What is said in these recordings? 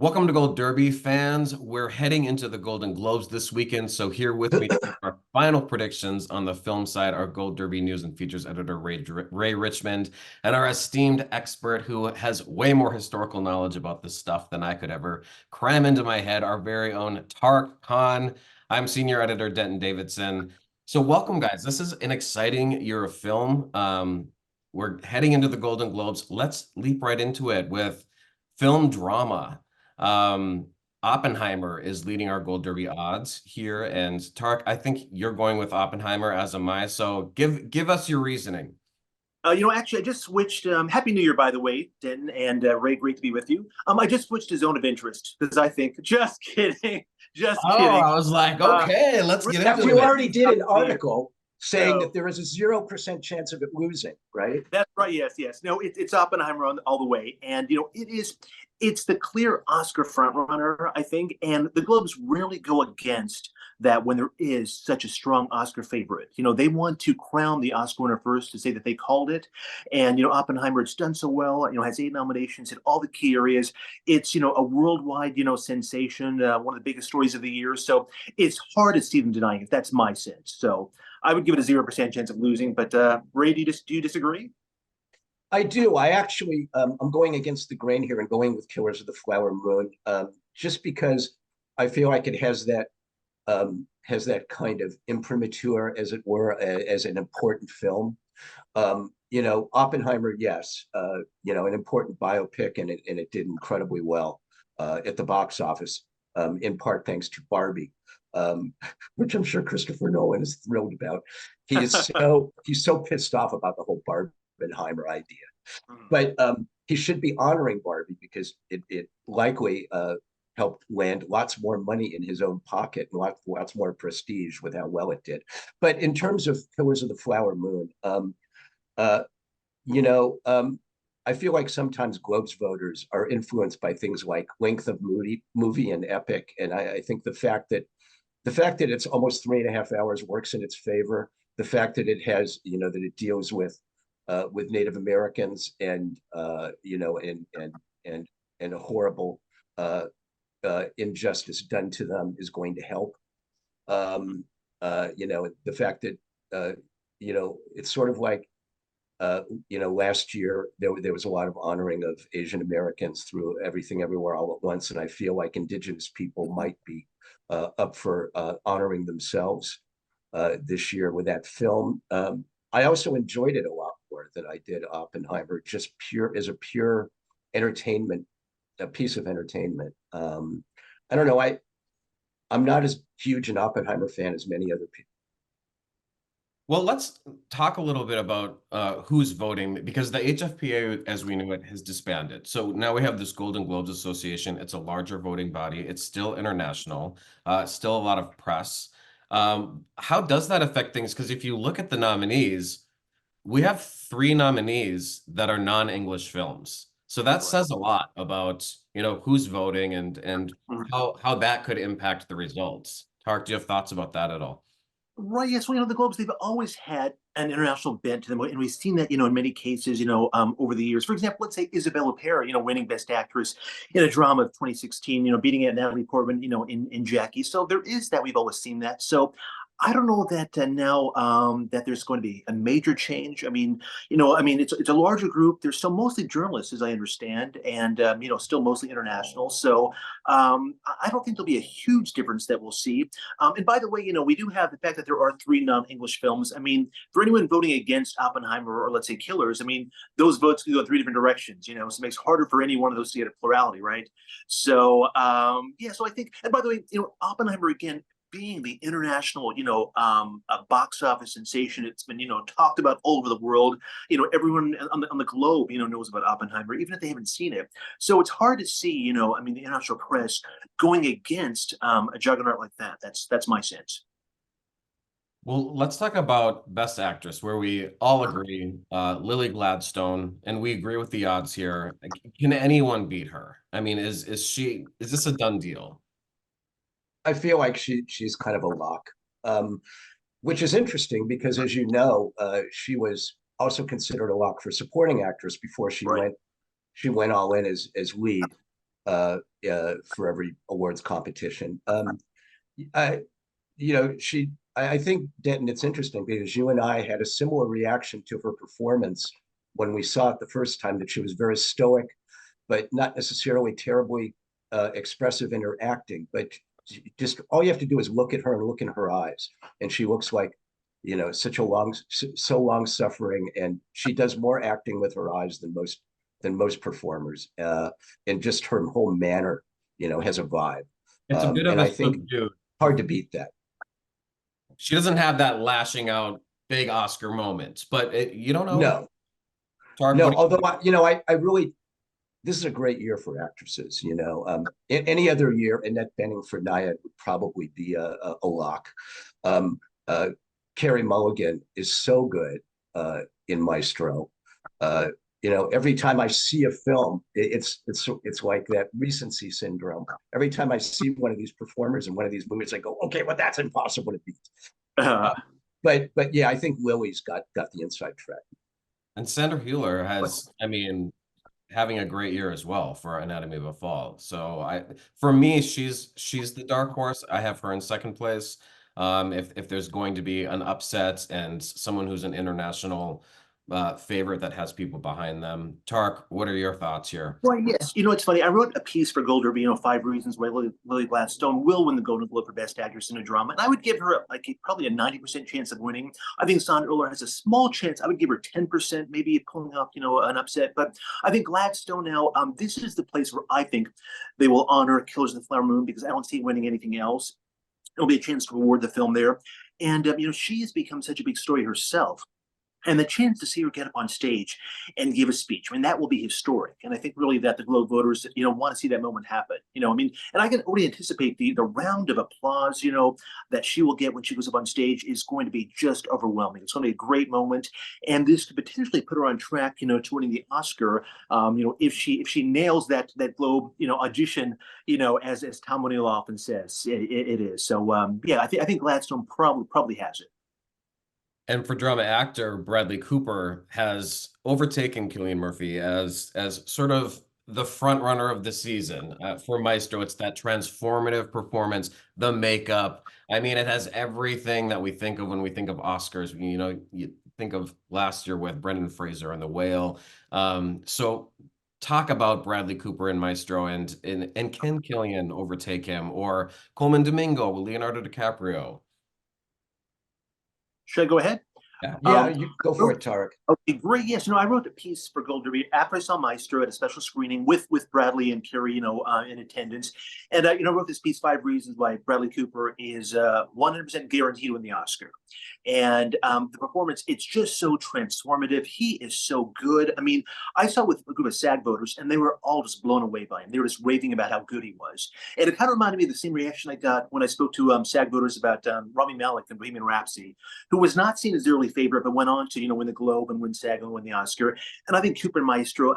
Welcome to Gold Derby fans. We're heading into the Golden Globes this weekend. So here with me to our final predictions on the film side, our Gold Derby news and features editor, Ray Richmond, and our esteemed expert who has way more historical knowledge about this stuff than I could ever cram into my head, our very own Tariq Khan. I'm senior editor, Denton Davidson. So welcome, guys. This is an exciting year of film. We're heading into the Golden Globes. Let's leap right into it with film drama. Um, Oppenheimer is leading our Gold Derby odds here, and Tark, I think you're going with Oppenheimer, as am I. So give us your reasoning. Actually, I just switched. Happy New Year, by the way, Denton and Ray. Great to be with you. I just switched to Zone of Interest because I think. Just kidding, just Oh, kidding. I was like, okay, let's get into You it. already did an article saying that there is a 0% chance of it losing, right? That's right. Yes, yes. No, it's Oppenheimer all the way, and it's the clear Oscar frontrunner, I think, and the Globes rarely go against that when there is such a strong Oscar favorite. They want to crown the Oscar winner first to say that they called it, and Oppenheimer, it's done so well. Has 8 nominations in all the key areas. It's a worldwide sensation, one of the biggest stories of the year. So it's hard to see them denying it. That's my sense. So I would give it a 0% chance of losing. But Ray, do you disagree? I do. I actually, I'm going against the grain here and going with Killers of the Flower Moon, just because I feel like it has that kind of imprimatur, as it were, as an important film. Oppenheimer, yes, an important biopic, and it did incredibly well at the box office, in part thanks to Barbie, which I'm sure Christopher Nolan is thrilled about. He's so pissed off about the whole Barbenheimer idea, but he should be honoring Barbie because it likely helped land lots more money in his own pocket and lots more prestige with how well it did. But in terms of Killers of the Flower Moon, uh, you know, um, I feel like sometimes Globes voters are influenced by things like length of movie and epic, and I think the fact that it's almost 3.5 hours works in its favor. The fact that it has, that it deals with Native Americans and and a horrible injustice done to them is going to help. The fact that it's sort of like last year there was a lot of honoring of Asian Americans through Everything Everywhere All at Once, and I feel like Indigenous people might be up for honoring themselves this year with that film. I also enjoyed it a lot more than I did Oppenheimer, just pure entertainment, a piece of entertainment. I don't know. I'm not as huge an Oppenheimer fan as many other people. Well, let's talk a little bit about who's voting, because the HFPA, as we knew it, has disbanded. So now we have this Golden Globes Association. It's a larger voting body. It's still international, still a lot of press. How does that affect things? Because if you look at the nominees, we have 3 nominees that are non-English films. So that says a lot about, who's voting and how that could impact the results. Tark, do you have thoughts about that at all? Right. Yes. Well, the Globes, they've always had an international bent to them. And we've seen that, in many cases, over the years. For example, let's say Isabella Huppert, winning Best Actress in a drama of 2016, beating out Natalie Portman, in Jackie. So there is that. We've always seen that. So I don't know that now that there's going to be a major change. It's a larger group. They're still mostly journalists, as I understand, and still mostly international. So I don't think there'll be a huge difference that we'll see. And by the way, we do have the fact that there are 3 non-English films. For anyone voting against Oppenheimer or let's say Killers, those votes can go in 3 different directions. So it makes it harder for any one of those to get a plurality, right? So yeah. So I think, and by the way, Oppenheimer again, being the international, a box office sensation, it's been, talked about all over the world. Everyone on the globe, knows about Oppenheimer, even if they haven't seen it. So it's hard to see, the international press going against a juggernaut like that. That's my sense. Well, let's talk about Best Actress, where we all agree, Lily Gladstone, and we agree with the odds here. Can anyone beat her? Is this a done deal? I feel like she's kind of a lock, which is interesting because, as you know, she was also considered a lock for supporting actress before Right. she went all in as lead. for every awards competition. I, I think, Denton, it's interesting because you and I had a similar reaction to her performance when we saw it the first time, that she was very stoic, but not necessarily terribly expressive in her acting. But just all you have to do is look at her and look in her eyes, and she looks like, such so long suffering, and she does more acting with her eyes than most performers, and just her whole manner, has a vibe. It's a bit of And a I think subdued. hard to beat that. She doesn't have that lashing out big Oscar moment, but you don't know. No, Tark, no. Although I really, this is a great year for actresses. Any other year, Annette Bening for Naiad would probably be a lock. Um, uh, Carey Mulligan is so good in Maestro. Every time I see a film, it's like that recency syndrome. Every time I see one of these performers in one of these movies, I go, okay, well, that's impossible to beat. But yeah, I think Lily's got the inside track. And Sandra Hüller has, I mean, having a great year as well for Anatomy of a Fall. So for me, she's the dark horse. I have her in second place. If there's going to be an upset and someone who's an international favorite that has people behind them. Tark, what are your thoughts here? Well, yes. It's funny. I wrote a piece for Gold Derby, 5 reasons why Lily Gladstone will win the Golden Globe for Best Actress in a Drama. And I would give her probably a 90% chance of winning. I think Sandra Hüller has a small chance. I would give her 10%, maybe pulling off, an upset. But I think Gladstone now, this is the place where I think they will honor Killers of the Flower Moon, because I don't see winning anything else. It'll be a chance to reward the film there. And, she has become such a big story herself. And the chance to see her get up on stage and give a speech, that will be historic. And I think really that the Globe voters, want to see that moment happen. And I can already anticipate the round of applause, that she will get when she goes up on stage is going to be just overwhelming. It's going to be a great moment. And this could potentially put her on track, to winning the Oscar, if she nails that Globe, audition, as Tom O'Neill often says, it is. So, yeah, I think Gladstone probably has it. And for drama actor, Bradley Cooper has overtaken Cillian Murphy as sort of the front runner of the season. For Maestro, it's that transformative performance, the makeup. I mean, it has everything that we think of when we think of Oscars. You think of last year with Brendan Fraser and The Whale. So talk about Bradley Cooper and Maestro, and can Cillian overtake him, or Coleman Domingo with Leonardo DiCaprio? Should I go ahead? Yeah, you go for it, Tariq. Okay, great. Yes, I wrote a piece for Gold Derby after I saw Maestro at a special screening with Bradley and Carey, in attendance. And I wrote this piece, 5 reasons why Bradley Cooper is 100% guaranteed to win the Oscar. And the performance, it's just so transformative. He is so good. I saw with a group of SAG voters, and they were all just blown away by him. They were just raving about how good he was. And it kind of reminded me of the same reaction I got when I spoke to SAG voters about Rami Malek and Bohemian Rhapsody, who was not seen as their early favorite, but went on to, win the Globe and win SAG and win the Oscar. And I think Cooper and Maestro,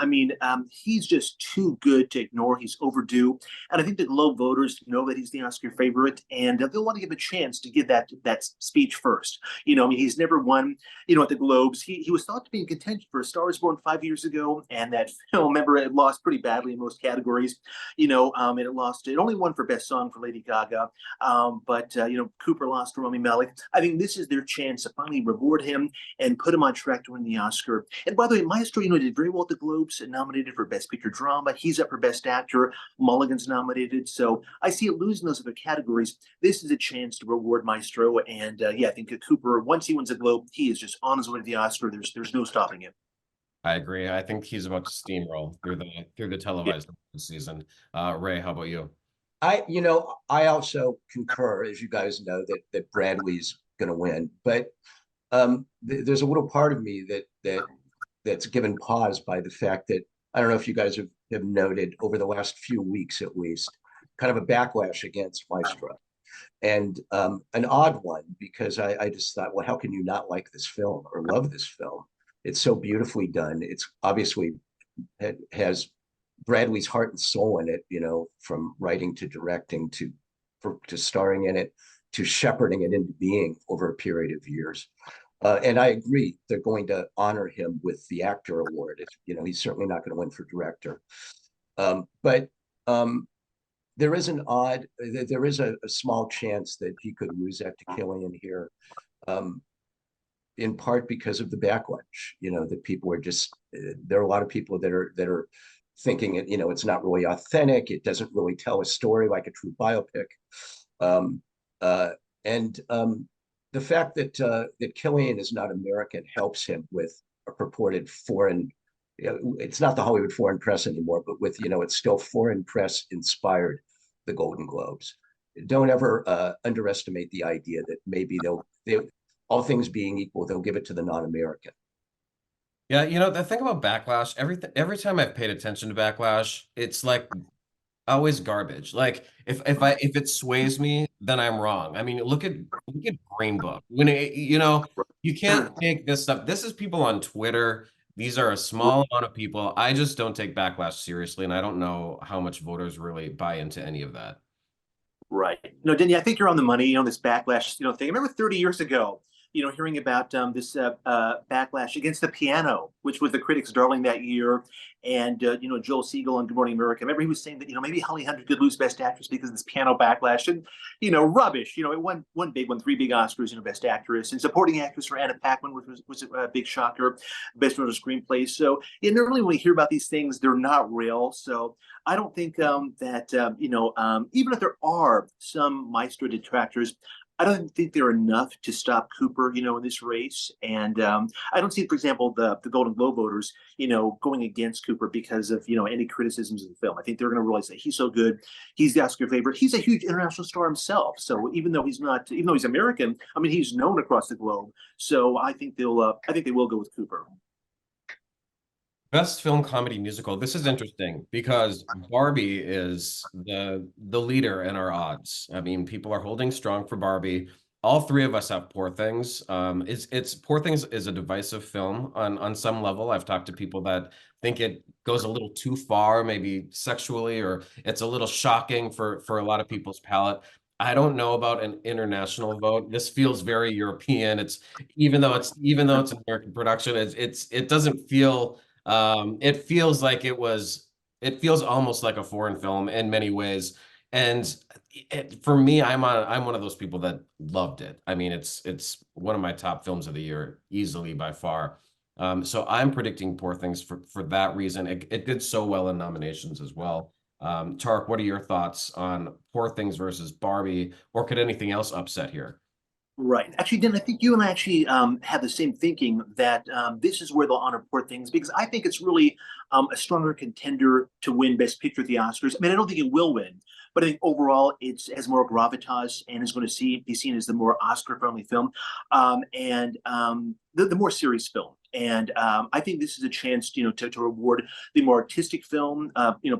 he's just too good to ignore. He's overdue. And I think the Globe voters know that he's the Oscar favorite, and they'll want to give a chance to give that speech first. He's never won, at the Globes. He was thought to be in contention for A Star Is Born 5 years ago, and that film, remember, it lost pretty badly in most categories. And it only won for Best Song for Lady Gaga. But Cooper lost to Rami Malek. I think this is their chance to finally reward him and put him on track to win the Oscar. And by the way, Maestro, did very well at the Globes, nominated for Best Picture Drama. He's up for Best Actor. Mulligan's nominated. So I see it losing those other categories. This is a chance to reward Maestro. And I think Cooper, once he wins a Globe, he is just on his way to the Oscar. There's no stopping him. I agree. I think he's about to steamroll through the televised season. Ray, how about you? I also concur, as you guys know, that Bradley's going to win, but there's a little part of me that's given pause by the fact that I don't know if you guys have noted over the last few weeks, at least, kind of a backlash against Maestro, and an odd one, because I just thought, well, how can you not like this film or love this film? It's so beautifully done. It's obviously has Bradley's heart and soul in it, from writing to directing to starring in it to shepherding it into being over a period of years. And I agree, they're going to honor him with the actor award. He's certainly not going to win for director. But There is there is a small chance that he could lose that to Killian here, in part because of the backlash. That people are just there are a lot of people that are thinking it's not really authentic. It doesn't really tell a story like a true biopic, um, and the fact that Killian is not American helps him with a purported foreign. It's not the Hollywood Foreign Press anymore, but with it's still foreign press inspired the Golden Globes. Don't ever underestimate the idea that maybe they all things being equal, they'll give it to the non-American. Yeah, the thing about backlash, every time I've paid attention to backlash, it's like always garbage. Like if it sways me, then I'm wrong. I mean, look at Green Book. When you can't take this stuff. This is people on Twitter. These are a small amount of people. I just don't take backlash seriously, and I don't know how much voters really buy into any of that. Right. No, Denny, I think you're on the money, this backlash, thing. I remember 30 years ago, hearing about this backlash against the piano, which was the critics' darling that year. And, Joel Siegel on Good Morning America. I remember he was saying that, maybe Holly Hunter could lose Best Actress because of this piano backlash. And, rubbish. It won one big one, 3 big Oscars, Best Actress. And supporting actress for Anna Paquin, which was a big shocker, Best Original Screenplay. So, normally when we hear about these things, they're not real. So I don't think that, even if there are some Maestro detractors, I don't think they're enough to stop Cooper, in this race. And I don't see, for example, the Golden Globe voters, going against Cooper because of, any criticisms of the film. I think they're going to realize that he's so good. He's the Oscar favorite. He's a huge international star himself. So even though he's American, I mean, he's known across the globe. So I think they will go with Cooper. Best film comedy musical. This is interesting because Barbie is the leader in our odds. I mean, people are holding strong for Barbie. All three of us have Poor Things. It's Poor Things is a divisive film on some level. I've talked to people that think it goes a little too far, maybe sexually, or it's a little shocking for a lot of people's palate. I don't know about an international vote. This feels very European. It's even though it's an American production, it doesn't feel it feels like it feels almost like a foreign film in many ways. And for me, I'm one of those people that loved it. I mean, it's one of my top films of the year, easily by far. So I'm predicting Poor Things for that reason. It did so well in nominations as well. Tariq, what are your thoughts on Poor Things versus Barbie, or could anything else upset here? Right. Actually, Dan, I think you and I actually have the same thinking that this is where they'll honor Poor Things because I think it's really a stronger contender to win Best Picture at the Oscars. I mean, I don't think it will win, but I think overall it has more gravitas and is going to be seen as the more Oscar-friendly film and the more serious film. And I think this is a chance, to reward the more artistic film,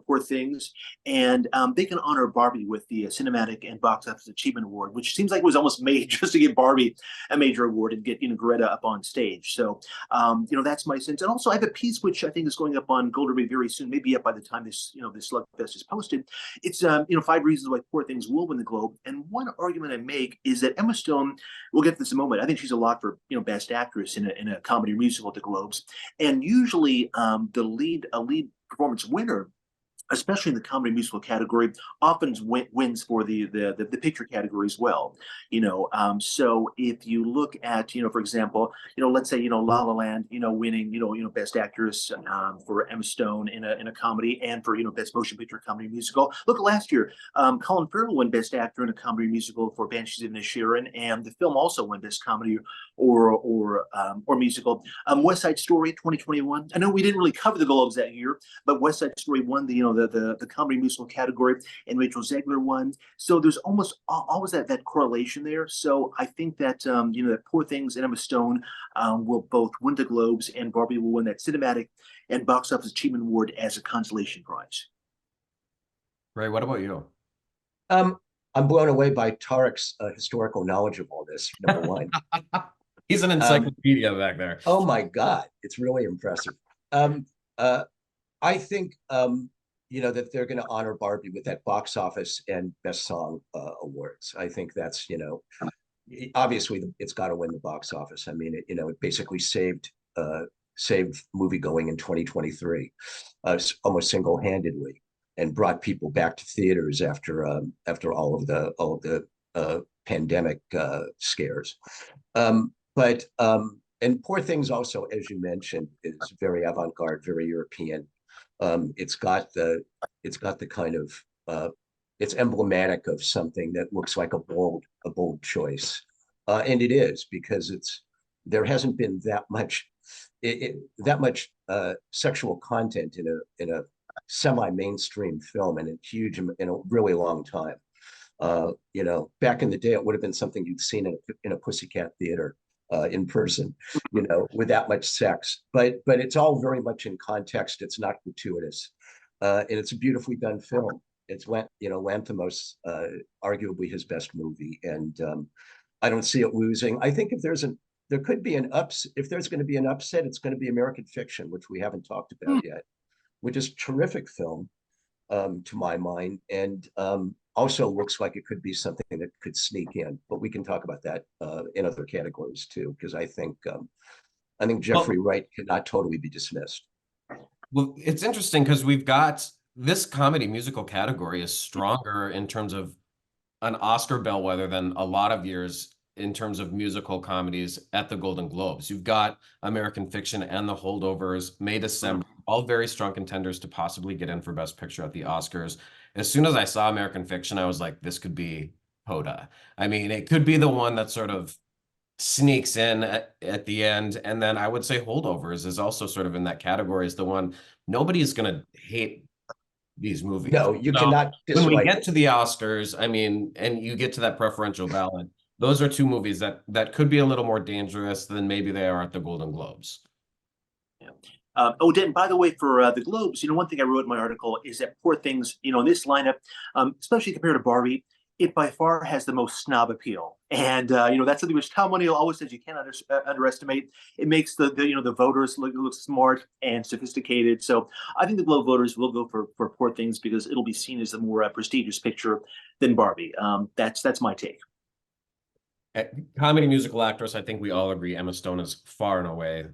Poor Things, and they can honor Barbie with the Cinematic and Box Office Achievement Award, which seems like it was almost made just to give Barbie a major award and get Greta up on stage. So, that's my sense. And also, I have a piece which I think is going up on Gold Derby very soon, maybe up by the time this slugfest is posted. It's 5 reasons why Poor Things will win the Globe, and one argument I make is that Emma Stone. We'll get to this in a moment. I think she's a lot for Best Actress in a comedy musical at the Globes, and usually a lead performance winner, especially in the comedy musical category, often wins for the picture category as well. So if you look at for example, let's say La La Land, winning Best Actress for Emma Stone in a comedy, and for Best Motion Picture Comedy Musical. Look at last year, Colin Farrell won Best Actor in a comedy musical for Banshees of Inisherin, and the film also won Best Comedy or musical. West Side Story 2021. I know we didn't really cover the Globes that year, but West Side Story won the comedy musical category, and Rachel Zegler won. So there's almost always that correlation there. So I think that that Poor Things and Emma Stone will both win the Globes, and Barbie will win that Cinematic and Box Office Achievement Award as a consolation prize. Ray, what about you? I'm blown away by Tariq's historical knowledge of all this. Number one. He's an encyclopedia back there. Oh my God, it's really impressive. I think that they're going to honor Barbie with that box office and best song awards. I think that's obviously it's got to win the box office. I mean, it basically saved movie going in 2023 almost single-handedly. and brought people back to theaters after all of the pandemic scares. But and Poor Things also, as you mentioned, is very avant-garde, very European. It's got the kind of it's emblematic of something that looks like a bold choice, and it is, because there hasn't been that much sexual content in a semi-mainstream film in a really long time. Back in the day, it would have been something you'd seen in a Pussycat theater in person, with that much sex. But it's all very much in context. It's not gratuitous, and it's a beautifully done film. It's Lanthimos, arguably his best movie, and I don't see it losing. I think if there's going to be an upset, it's going to be American Fiction, which we haven't talked about yet, which is a terrific film, to my mind, and also looks like it could be something that could sneak in. But we can talk about that in other categories too, because I think Jeffrey Wright cannot totally be dismissed. Well, it's interesting because we've got this comedy musical category is stronger in terms of an Oscar bellwether than a lot of years in terms of musical comedies at the Golden Globes. You've got American Fiction and The Holdovers, May December, all very strong contenders to possibly get in for Best Picture at the Oscars. As soon as I saw American Fiction, I was like, this could be Hoda. I mean, it could be the one that sort of sneaks in at the end. And then I would say Holdovers is also sort of in that category, as the one nobody's going to hate these movies. No, you cannot when we dislike get to the Oscars, I mean, and you get to that preferential ballot, those are two movies that could be a little more dangerous than maybe they are at the Golden Globes. Yeah. Denton, by the way, for the Globes, one thing I wrote in my article is that Poor Things, in this lineup, especially compared to Barbie, it by far has the most snob appeal. And, that's something which Tom O'Neill always says you can't underestimate. It makes the voters look smart and sophisticated. So I think the Globe voters will go for Poor Things because it'll be seen as a more prestigious picture than Barbie. That's my take. Comedy musical actress, I think we all agree Emma Stone is far and away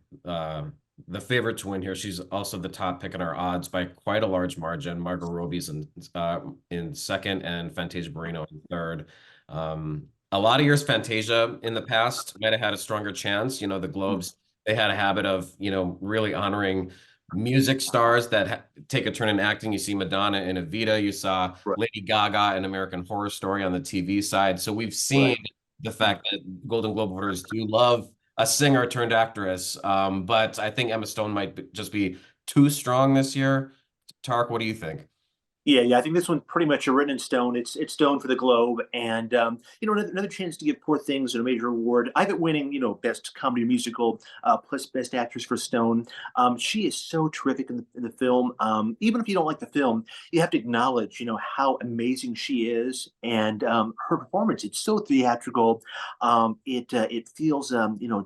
the favorite to win here. She's also the top pick in our odds by quite a large margin. Margot Robbie's in second and Fantasia Barrino in third. A lot of years Fantasia in the past might have had a stronger chance. The Globes, they had a habit of, really honoring music stars that take a turn in acting. You see Madonna in Evita. You saw Lady Gaga in American Horror Story on the TV side. So we've seen the fact that Golden Globe voters do love a singer turned actress. But I think Emma Stone might just be too strong this year. Tariq, what do you think? Yeah, I think this one's pretty much written in stone. It's stone for the Globe, and another chance to give Poor Things a major award. I have it winning, Best Comedy Musical plus Best Actress for Stone. She is so terrific in the film. Even if you don't like the film, you have to acknowledge, how amazing she is, and her performance. It's so theatrical. It feels,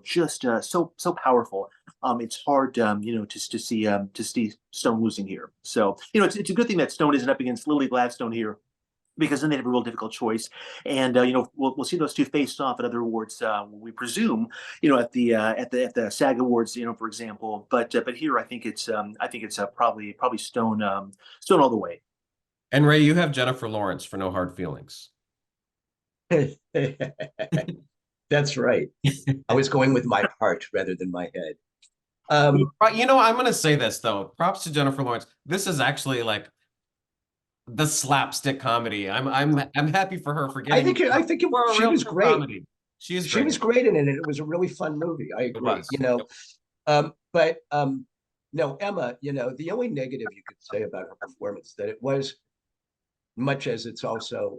just so powerful. It's hard, to see Stone losing here. So, it's a good thing that Stone isn't up against Lily Gladstone here, because then they have a real difficult choice. And we'll see those two face off at other awards. We presume, at the SAG Awards, for example. But here, I think it's probably Stone all the way. And Ray, you have Jennifer Lawrence for No Hard Feelings. That's right. I was going with my heart rather than my head. I'm going to say this though. Props to Jennifer Lawrence. This is actually like the slapstick comedy. I'm happy for her for getting. I think she was great. Comedy. She was great in it, and it was a really fun movie. I agree. No, Emma. The only negative you could say about her performance that it was, much as it's also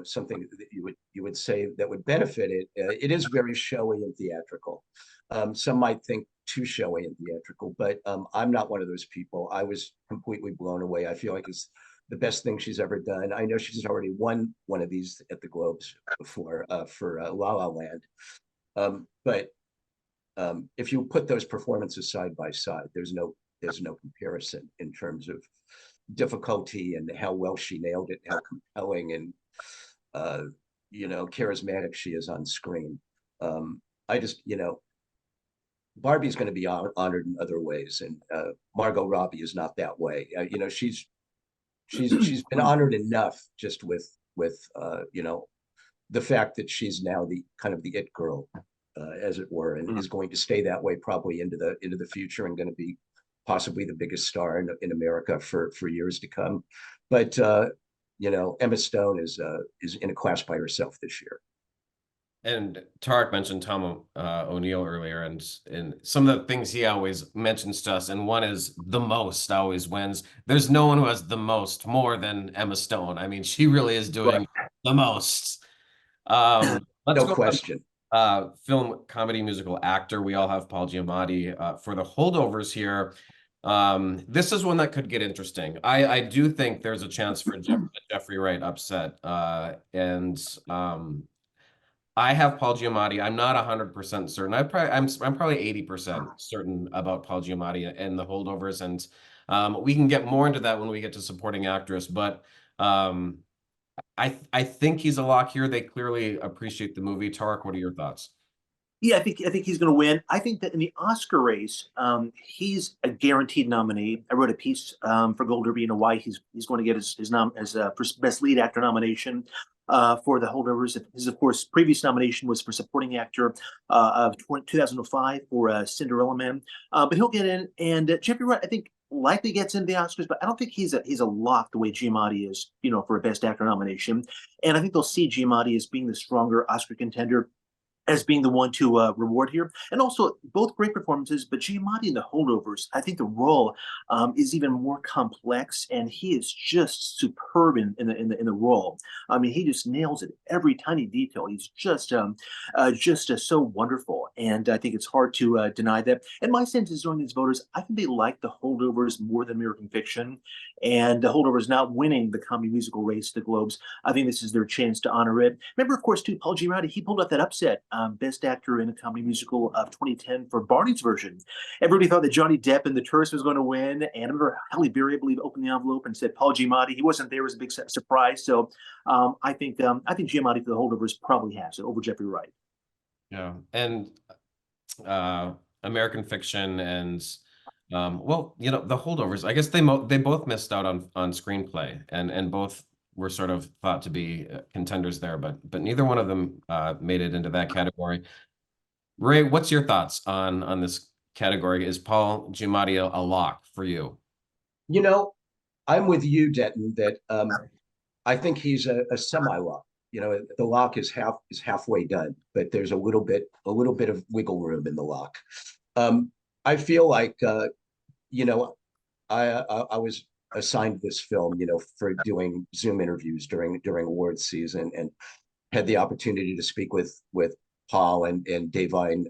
something that you would say that would benefit it. It is very showy and theatrical. Some might think too showy and theatrical, but I'm not one of those people. I was completely blown away. I feel like it's the best thing she's ever done. I know she's already won one of these at the Globes before for La La Land. But if you put those performances side by side, there's no comparison in terms of difficulty and how well she nailed it, how compelling and charismatic she is on screen. I just Barbie's going to be honored in other ways, and Margot Robbie is not that way. she's been honored enough just with you know, the fact that she's now the kind of the it girl, as it were, and is going to stay that way probably into the future, and going to be possibly the biggest star in America for years to come. But you know, Emma Stone is in a class by herself this year. And Tariq mentioned Tom O'Neill earlier, and some of the things he always mentions to us, and one is the most always wins. There's no one who has the most more than Emma Stone. I mean, she really is doing the most. Let's No go question. on, film, comedy, musical actor. We all have Paul Giamatti for the holdovers here. This is one that could get interesting. I do think there's a chance for Jeffrey Wright upset, and I have Paul Giamatti. I'm not 100% certain. I'm probably 80% certain about Paul Giamatti and the holdovers, and we can get more into that when we get to supporting actress. But I think he's a lock here. They clearly appreciate the movie. Tariq, what are your thoughts? Yeah, I think he's going to win. I think that in the Oscar race, he's a guaranteed nominee. I wrote a piece for Gold Derby, why he's going to get his best lead actor nomination for the holdovers. His, of course, previous nomination was for supporting actor of 2005 for Cinderella Man, but he'll get in. And Jeffrey Wright, I think, likely gets into the Oscars, but I don't think he's a lock the way Giamatti is, for a best actor nomination. And I think they'll see Giamatti as being the stronger Oscar contender, as being the one to reward here. And also both great performances, but Giamatti in the holdovers, I think the role is even more complex, and he is just superb in the role. I mean, he just nails it, every tiny detail. He's just so wonderful, and I think it's hard to deny that. And my sense is, knowing these voters, I think they like the holdovers more than American Fiction, and the holdovers not winning the comedy musical race, the Globes. I think this is their chance to honor it. Remember, of course, too, Paul Giamatti, he pulled off that upset. Best Actor in a Comedy Musical of 2010 for Barney's version. Everybody thought that Johnny Depp in The Tourist was going to win, and I remember Halle Berry, I believe, opened the envelope and said Paul Giamatti. He wasn't there; it was a big surprise. So I think Giamatti for the holdovers probably has it over Jeffrey Wright. Yeah, and American Fiction and well, the holdovers. I guess they both missed out on screenplay, and both were sort of thought to be contenders there, but neither one of them made it into that category. Ray, what's your thoughts on this category? Is Paul Giamatti a lock for you? I'm with you, Denton, that I think he's a semi-lock. The lock is halfway done, but there's a little bit of wiggle room in the lock. I feel like I was assigned this film, for doing Zoom interviews during awards season, and had the opportunity to speak with Paul and Davine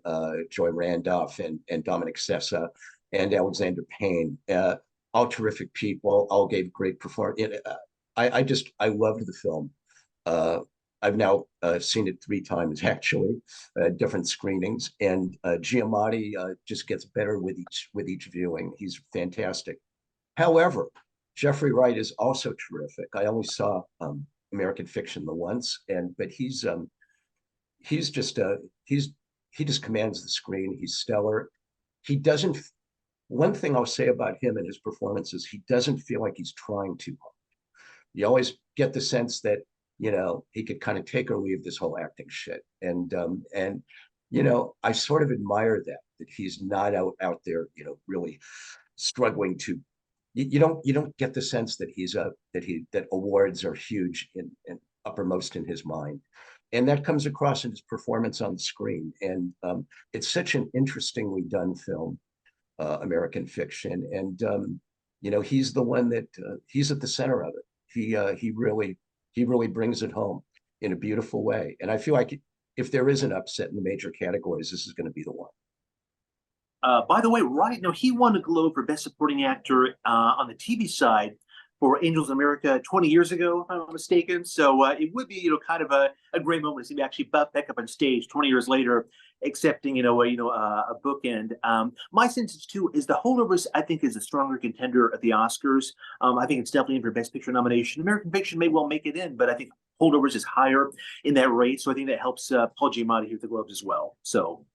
Joy Randolph and Dominic Sessa and Alexander Payne. All terrific people, all gave great performance. I loved the film. I've now seen it 3 times, actually, different screenings, and Giamatti just gets better with each viewing. He's fantastic. However, Jeffrey Wright is also terrific. I only saw American Fiction the once, but he just commands the screen. He's stellar. He doesn't. One thing I'll say about him and his performances, he doesn't feel like he's trying too hard. You always get the sense that he could kind of take or leave this whole acting shit, and I sort of admire that he's not out there, really struggling to. You don't get the sense that that awards are huge and uppermost in his mind, and that comes across in his performance on the screen. And it's such an interestingly done film, American Fiction, and he's the one that he's at the center of it. He really brings it home in a beautiful way, and I feel like if there is an upset in the major categories, this is going to be the one. By the way, Wright, he won a Globe for Best Supporting Actor on the TV side for Angels in America 20 years ago, if I'm not mistaken. So it would be, kind of a great moment to see him actually back up on stage 20 years later, accepting, a bookend. My sense is, too, is the holdovers, I think, is a stronger contender at the Oscars. I think it's definitely in for Best Picture nomination. American Fiction may well make it in, but I think holdovers is higher in that race. So I think that helps Paul Giamatti here at the Globes as well. So.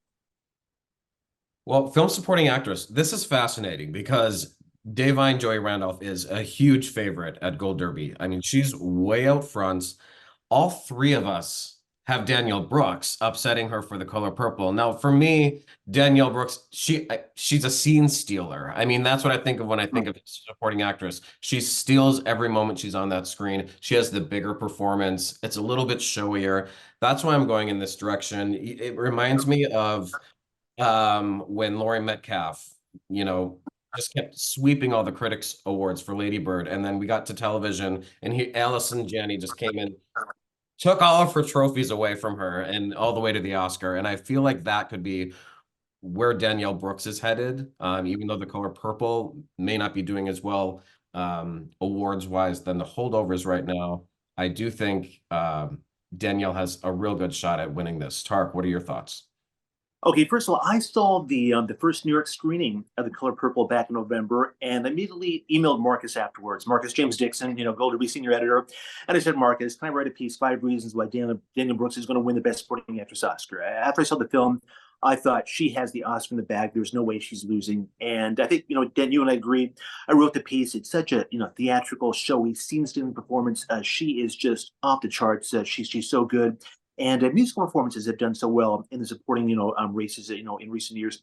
Well, film supporting actress, this is fascinating because Davine Joy Randolph is a huge favorite at Gold Derby. I mean, she's way out front. All three of us have Danielle Brooks upsetting her for The Color Purple. Now, for me, Danielle Brooks, she's a scene stealer. I mean, that's what I think of when I think of supporting actress. She steals every moment she's on that screen. She has the bigger performance. It's a little bit showier. That's why I'm going in this direction. It reminds me of when Laurie Metcalf, you know, just kept sweeping all the critics awards for Lady Bird, and then we got to television, and Allison Janney just came in, took all of her trophies away from her, and all the way to the Oscar. And I feel like that could be where Danielle Brooks is headed, even though The Color Purple may not be doing as well awards wise than the holdovers right now. I do think Danielle has a real good shot at winning this. Tark, what are your thoughts? Okay, first of all, I saw the first New York screening of The Color Purple back in November, and immediately emailed Marcus afterwards. Marcus James Dixon, Gold Derby senior editor, and I said, Marcus, can I write a piece, 5 reasons why Daniel Brooks is going to win the Best Supporting Actress Oscar? After I saw the film, I thought she has the Oscar in the bag. There's no way she's losing. And I think, Dan, you and I agree. I wrote the piece. It's such a, theatrical, showy, scene-stealing performance. She is just off the charts. She's so good. And musical performances have done so well in the supporting, races, in recent years.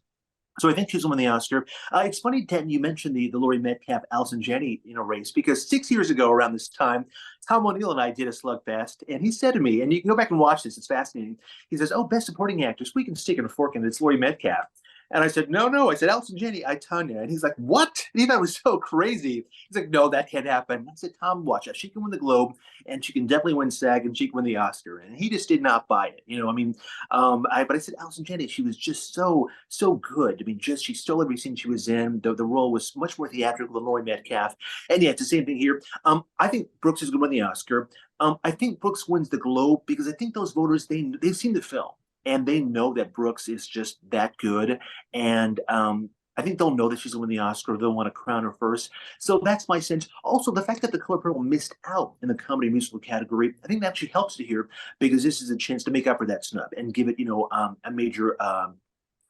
So I think she's won the Oscar. It's funny, Denton, you mentioned the Laurie Metcalf, Allison Janney, race, because 6 years ago around this time, Tom O'Neill and I did a slugfest, and he said to me, and you can go back and watch this, it's fascinating. He says, "Oh, Best Supporting Actress, we can stick in a fork in it. It's Laurie Metcalf." And I said, "No, no." I said, "Allison Janney, I, Tanya." And he's like, "What?" And he thought it was so crazy. He's like, "No, that can't happen." I said, "Tom, watch it. She can win the Globe, and she can definitely win SAG, and she can win the Oscar." And he just did not buy it. But I said, Allison Janney, she was just so good. I mean, just she stole every scene she was in. The role was much more theatrical than Laurie Metcalf. And yeah, it's the same thing here. I think Brooks is going to win the Oscar. I think Brooks wins the Globe because I think those voters, they've seen the film and they know that Brooks is just that good. And I think they'll know that she's going to win the Oscar. They'll want to crown her first. So that's my sense. Also, the fact that The Color Purple missed out in the comedy musical category, I think that actually helps to hear because this is a chance to make up for that snub and give it,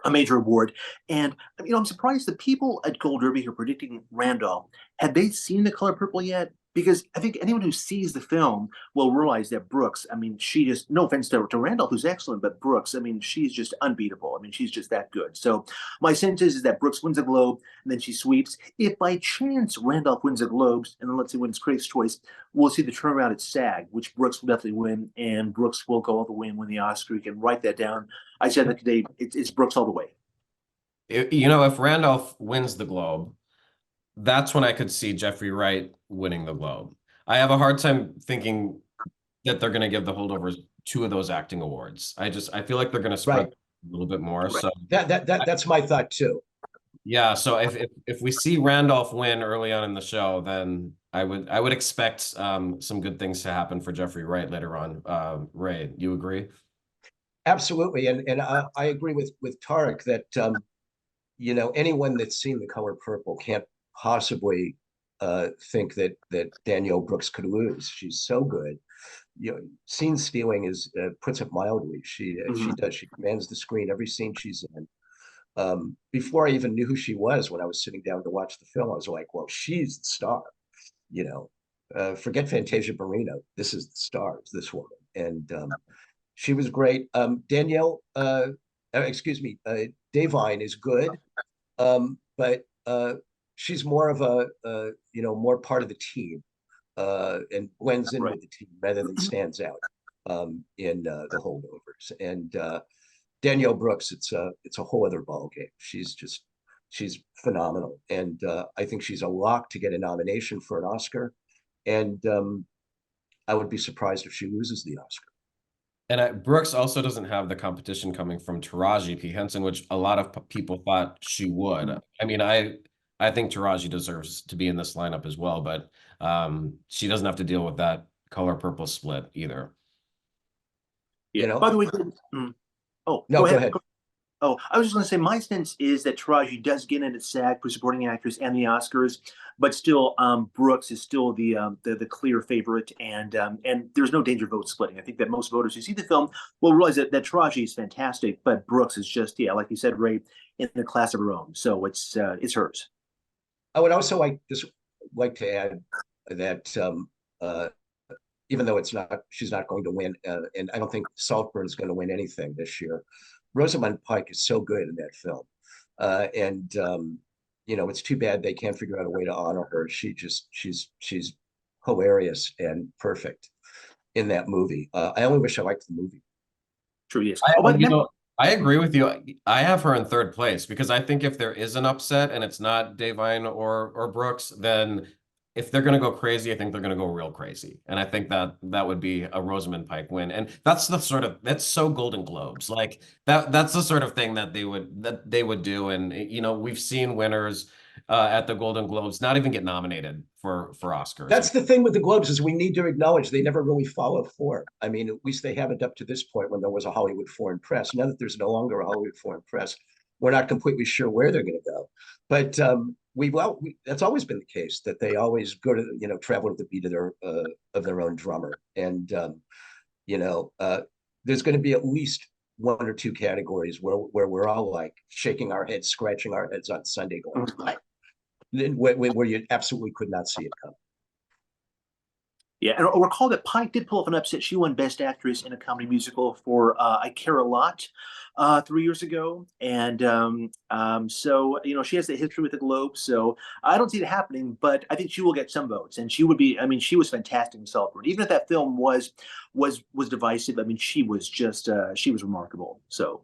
a major award. And I'm surprised the people at Gold Derby who are predicting Randolph, had they seen The Color Purple yet? Because I think anyone who sees the film will realize that Brooks, I mean, she just, no offense to Randolph, who's excellent, but Brooks, I mean, she's just unbeatable. I mean, she's just that good. So my sense is that Brooks wins a Globe and then she sweeps. If by chance Randolph wins a Globes and then let's say wins Critics' Choice, we'll see the turnaround at SAG, which Brooks will definitely win, and Brooks will go all the way and win the Oscar. You can write that down. I said that today, it's Brooks all the way. If Randolph wins the Globe, that's when I could see Jeffrey Wright winning the Globe. I have a hard time thinking that they're going to give the holdovers two of those acting awards. I feel like they're going to spread Right. a little bit more. Right. So That's my thought too. yeah, so if we see Randolph win early on in the show, then I would expect some good things to happen for Jeffrey Wright later on. Ray, you agree? Absolutely, and I agree with Tariq that anyone that's seen The Color Purple can't possibly think that Danielle Brooks could lose. She's so good. Scene stealing is puts it mildly. She does. She commands the screen every scene she's in. Before I even knew who she was, when I was sitting down to watch the film, I was like, "Well, she's the star." Forget Fantasia Barrino. This is the star. It's this woman, and she was great. Davine is good, but she's more of more part of the team and blends in Right. with the team rather than stands out in the holdovers. And Danielle Brooks, it's a whole other ball game. She's phenomenal, and I think she's a lock to get a nomination for an Oscar. And I would be surprised if she loses the Oscar. And Brooks also doesn't have the competition coming from Taraji P. Henson, which a lot of people thought she would. I mean, I think Taraji deserves to be in this lineup as well, but she doesn't have to deal with that Color Purple split either. Yeah. By the way, oh, No, go ahead. Oh, I was just going to say, my sense is that Taraji does get in at SAG for supporting actress and the Oscars, but still, Brooks is still the clear favorite, and there's no danger of vote splitting. I think that most voters who see the film will realize that Taraji is fantastic, but Brooks is just, yeah, like you said, Ray, in the class of her own. So it's hers. I would also like to add that even though she's not going to win, and I don't think Saltburn is going to win anything this year. Rosamund Pike is so good in that film, and it's too bad they can't figure out a way to honor her. She's hilarious and perfect in that movie. I only wish I liked the movie. True, yes. I, Oh, but you know, I agree with you. I have her in third place because I think if there is an upset and it's not Davine or Brooks, then if they're going to go crazy, I think they're going to go real crazy. And I think that would be a Rosamund Pike win. And that's so Golden Globes. Like that's the sort of thing that they would do. And we've seen winners at the Golden Globes not even get nominated for Oscars. That's the thing with the Globes is we need to acknowledge they never really follow form. I mean, at least they haven't up to this point when there was a Hollywood Foreign Press. Now that there's no longer a Hollywood Foreign Press, we're not completely sure where they're going to go. But that's always been the case that they always go to travel to the beat of their own drummer. And there's going to be at least one or two categories where we're all like shaking our heads, scratching our heads on Sunday, going where you absolutely could not see it coming. Yeah, and I'll recall that Pike did pull off an upset. She won Best Actress in a Comedy Musical for I Care a Lot 3 years ago. And so, she has the history with the Globe. So I don't see it happening, but I think she will get some votes. And she would be, I mean, she was fantastic in Saltburn. Even if that film was divisive, I mean, she was just, she was remarkable. So.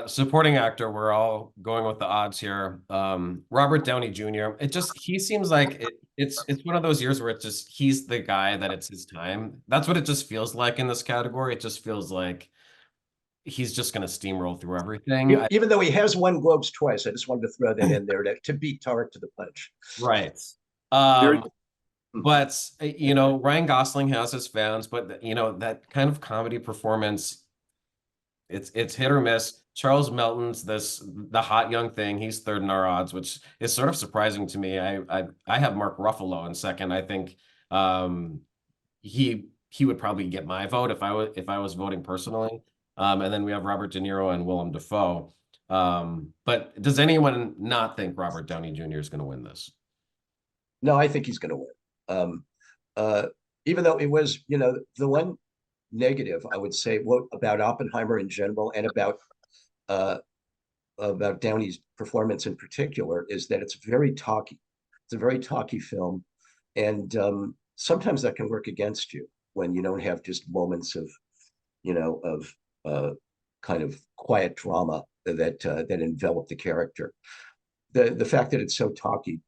Supporting actor, we're all going with the odds here. Robert Downey Jr. He seems like it's one of those years where he's the guy that it's his time. That's what it just feels like in this category. It just feels like he's just going to steamroll through everything. Even though he has won Globes twice, I just wanted to throw that in there to beat Tariq to the punch. Right. But Ryan Gosling has his fans, but that kind of comedy performance, it's hit or miss. Charles Melton's the hot young thing. He's third in our odds, which is sort of surprising to me. I have Mark Ruffalo in second. I think he would probably get my vote if I was voting personally. And then we have Robert De Niro and Willem Dafoe. But does anyone not think Robert Downey Jr. is going to win this? No, I think he's going to win. Even though it was, the one negative I would say about Oppenheimer in general and about Downey's performance in particular is that it's very talky. It's a very talky film, and sometimes that can work against you when you don't have just moments of, kind of quiet drama that envelop the character. The fact that it's so talky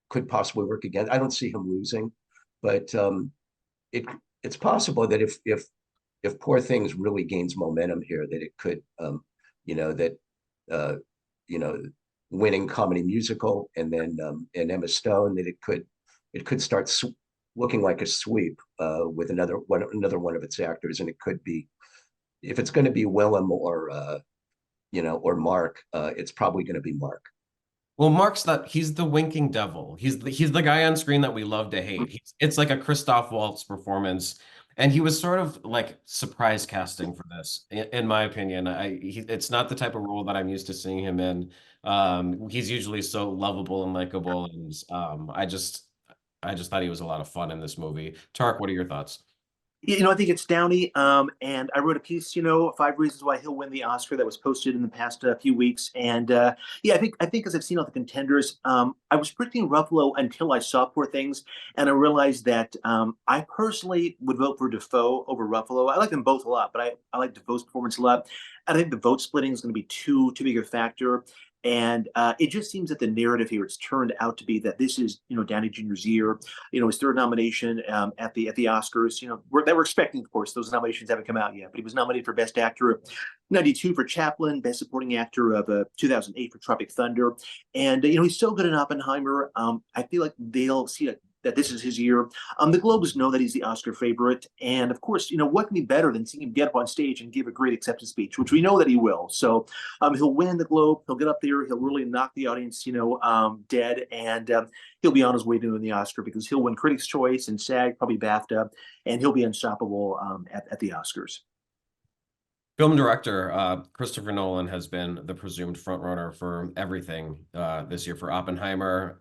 could possibly work again. I don't see him losing, but it's possible that if Poor Things really gains momentum here, that it could, winning comedy musical and then and Emma Stone, that it could start looking like a sweep with another one of its actors, and it could be, if it's going to be Willem or Mark, it's probably going to be Mark. Well, he's the winking devil. He's the guy on screen that we love to hate. It's like a Christoph Waltz performance. And he was sort of like surprise casting for this, in my opinion. It's not the type of role that I'm used to seeing him in. He's usually so lovable and likable, and I just thought he was a lot of fun in this movie. Tark, what are your thoughts? I think it's Downey. And I wrote a piece, 5 reasons why he'll win the Oscar, that was posted in the past few weeks. And yeah, I think as I've seen all the contenders, I was predicting Ruffalo until I saw Poor Things, and I realized that I personally would vote for Dafoe over Ruffalo. I like them both a lot, but I like Dafoe's performance a lot. I think the vote splitting is going to be too big a factor. And it just seems that the narrative here, it's turned out to be that this is, Downey Jr.'s year, his third nomination at the Oscars. We're expecting, of course, those nominations haven't come out yet, but he was nominated for Best Actor of '92 for Chaplin, Best Supporting Actor of 2008 for Tropic Thunder, and he's so good in Oppenheimer. I feel like they'll see that this is his year. The Globes know that he's the Oscar favorite. And of course, what can be better than seeing him get up on stage and give a great acceptance speech, which we know that he will. So he'll win the Globe. He'll get up there. He'll really knock the audience, dead. And he'll be on his way to win the Oscar because he'll win Critics' Choice and SAG, probably BAFTA, and he'll be unstoppable at the Oscars. Film director Christopher Nolan has been the presumed frontrunner for everything this year for Oppenheimer.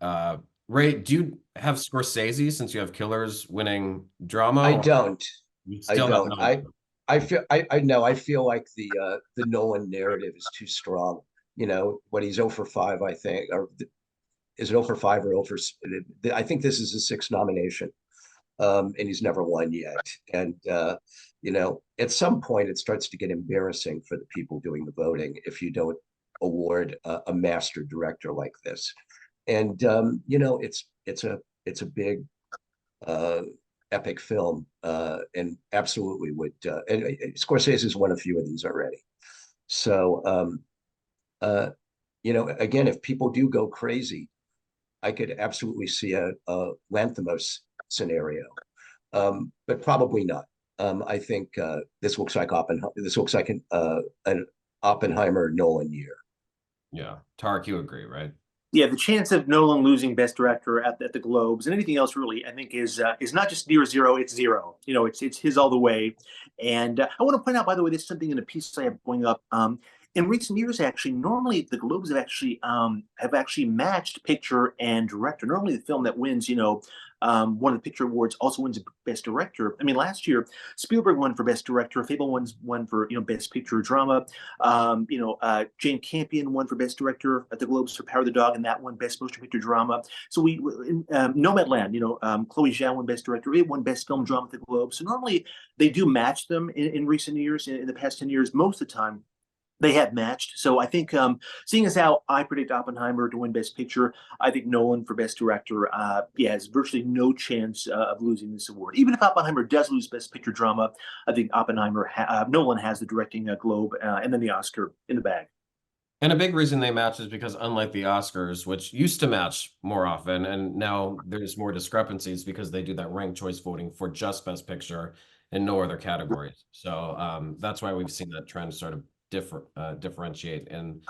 Ray, do you have Scorsese since you have Killers winning drama, I or don't. you I still have don't. Nolan? I know. I feel like the Nolan narrative is too strong. You know, when he's 0 for 5, I think, or is it 0 for 5 or 0 for? I think this is his sixth nomination, and he's never won yet. And you know, at some point, it starts to get embarrassing for the people doing the voting if you don't award a master director like this. And you know, it's a big uh, epic film, and absolutely would. And Scorsese has won a few of these already. So, uh, you know, again, if people do go crazy, I could absolutely see a Lanthimos scenario, but probably not. I think this looks like Oppenheimer. This looks like an Oppenheimer Nolan year. Yeah, Tariq, you agree, right? Yeah, the chance of Nolan losing Best Director at the Globes and anything else really, I think, is not just near zero; it's zero. You know, it's his all the way. And I want to point out, by the way, this is something in a piece I have going up. In recent years, actually, normally the Globes have actually matched picture and director. Normally, the film that wins, one of the picture awards also wins Best Director. I mean, last year Spielberg won for Best Director, Fable won for Best Picture Drama. Jane Campion won for Best Director at the Globes for Power of the Dog, and that won Best Motion Picture Drama. So in Nomadland, Chloe Zhao won Best Director. It won Best Film Drama at the Globes. So normally they do match them in recent years. In the past 10 years, most of the time they have matched. So I think, seeing as how I predict Oppenheimer to win Best Picture, I think Nolan for Best Director, has virtually no chance of losing this award. Even if Oppenheimer does lose Best Picture Drama, I think Nolan has the directing Globe and then the Oscar in the bag. And a big reason they match is because unlike the Oscars, which used to match more often, and now there's more discrepancies because they do that ranked choice voting for just Best Picture and no other categories. So that's why we've seen that trend sort of differentiate in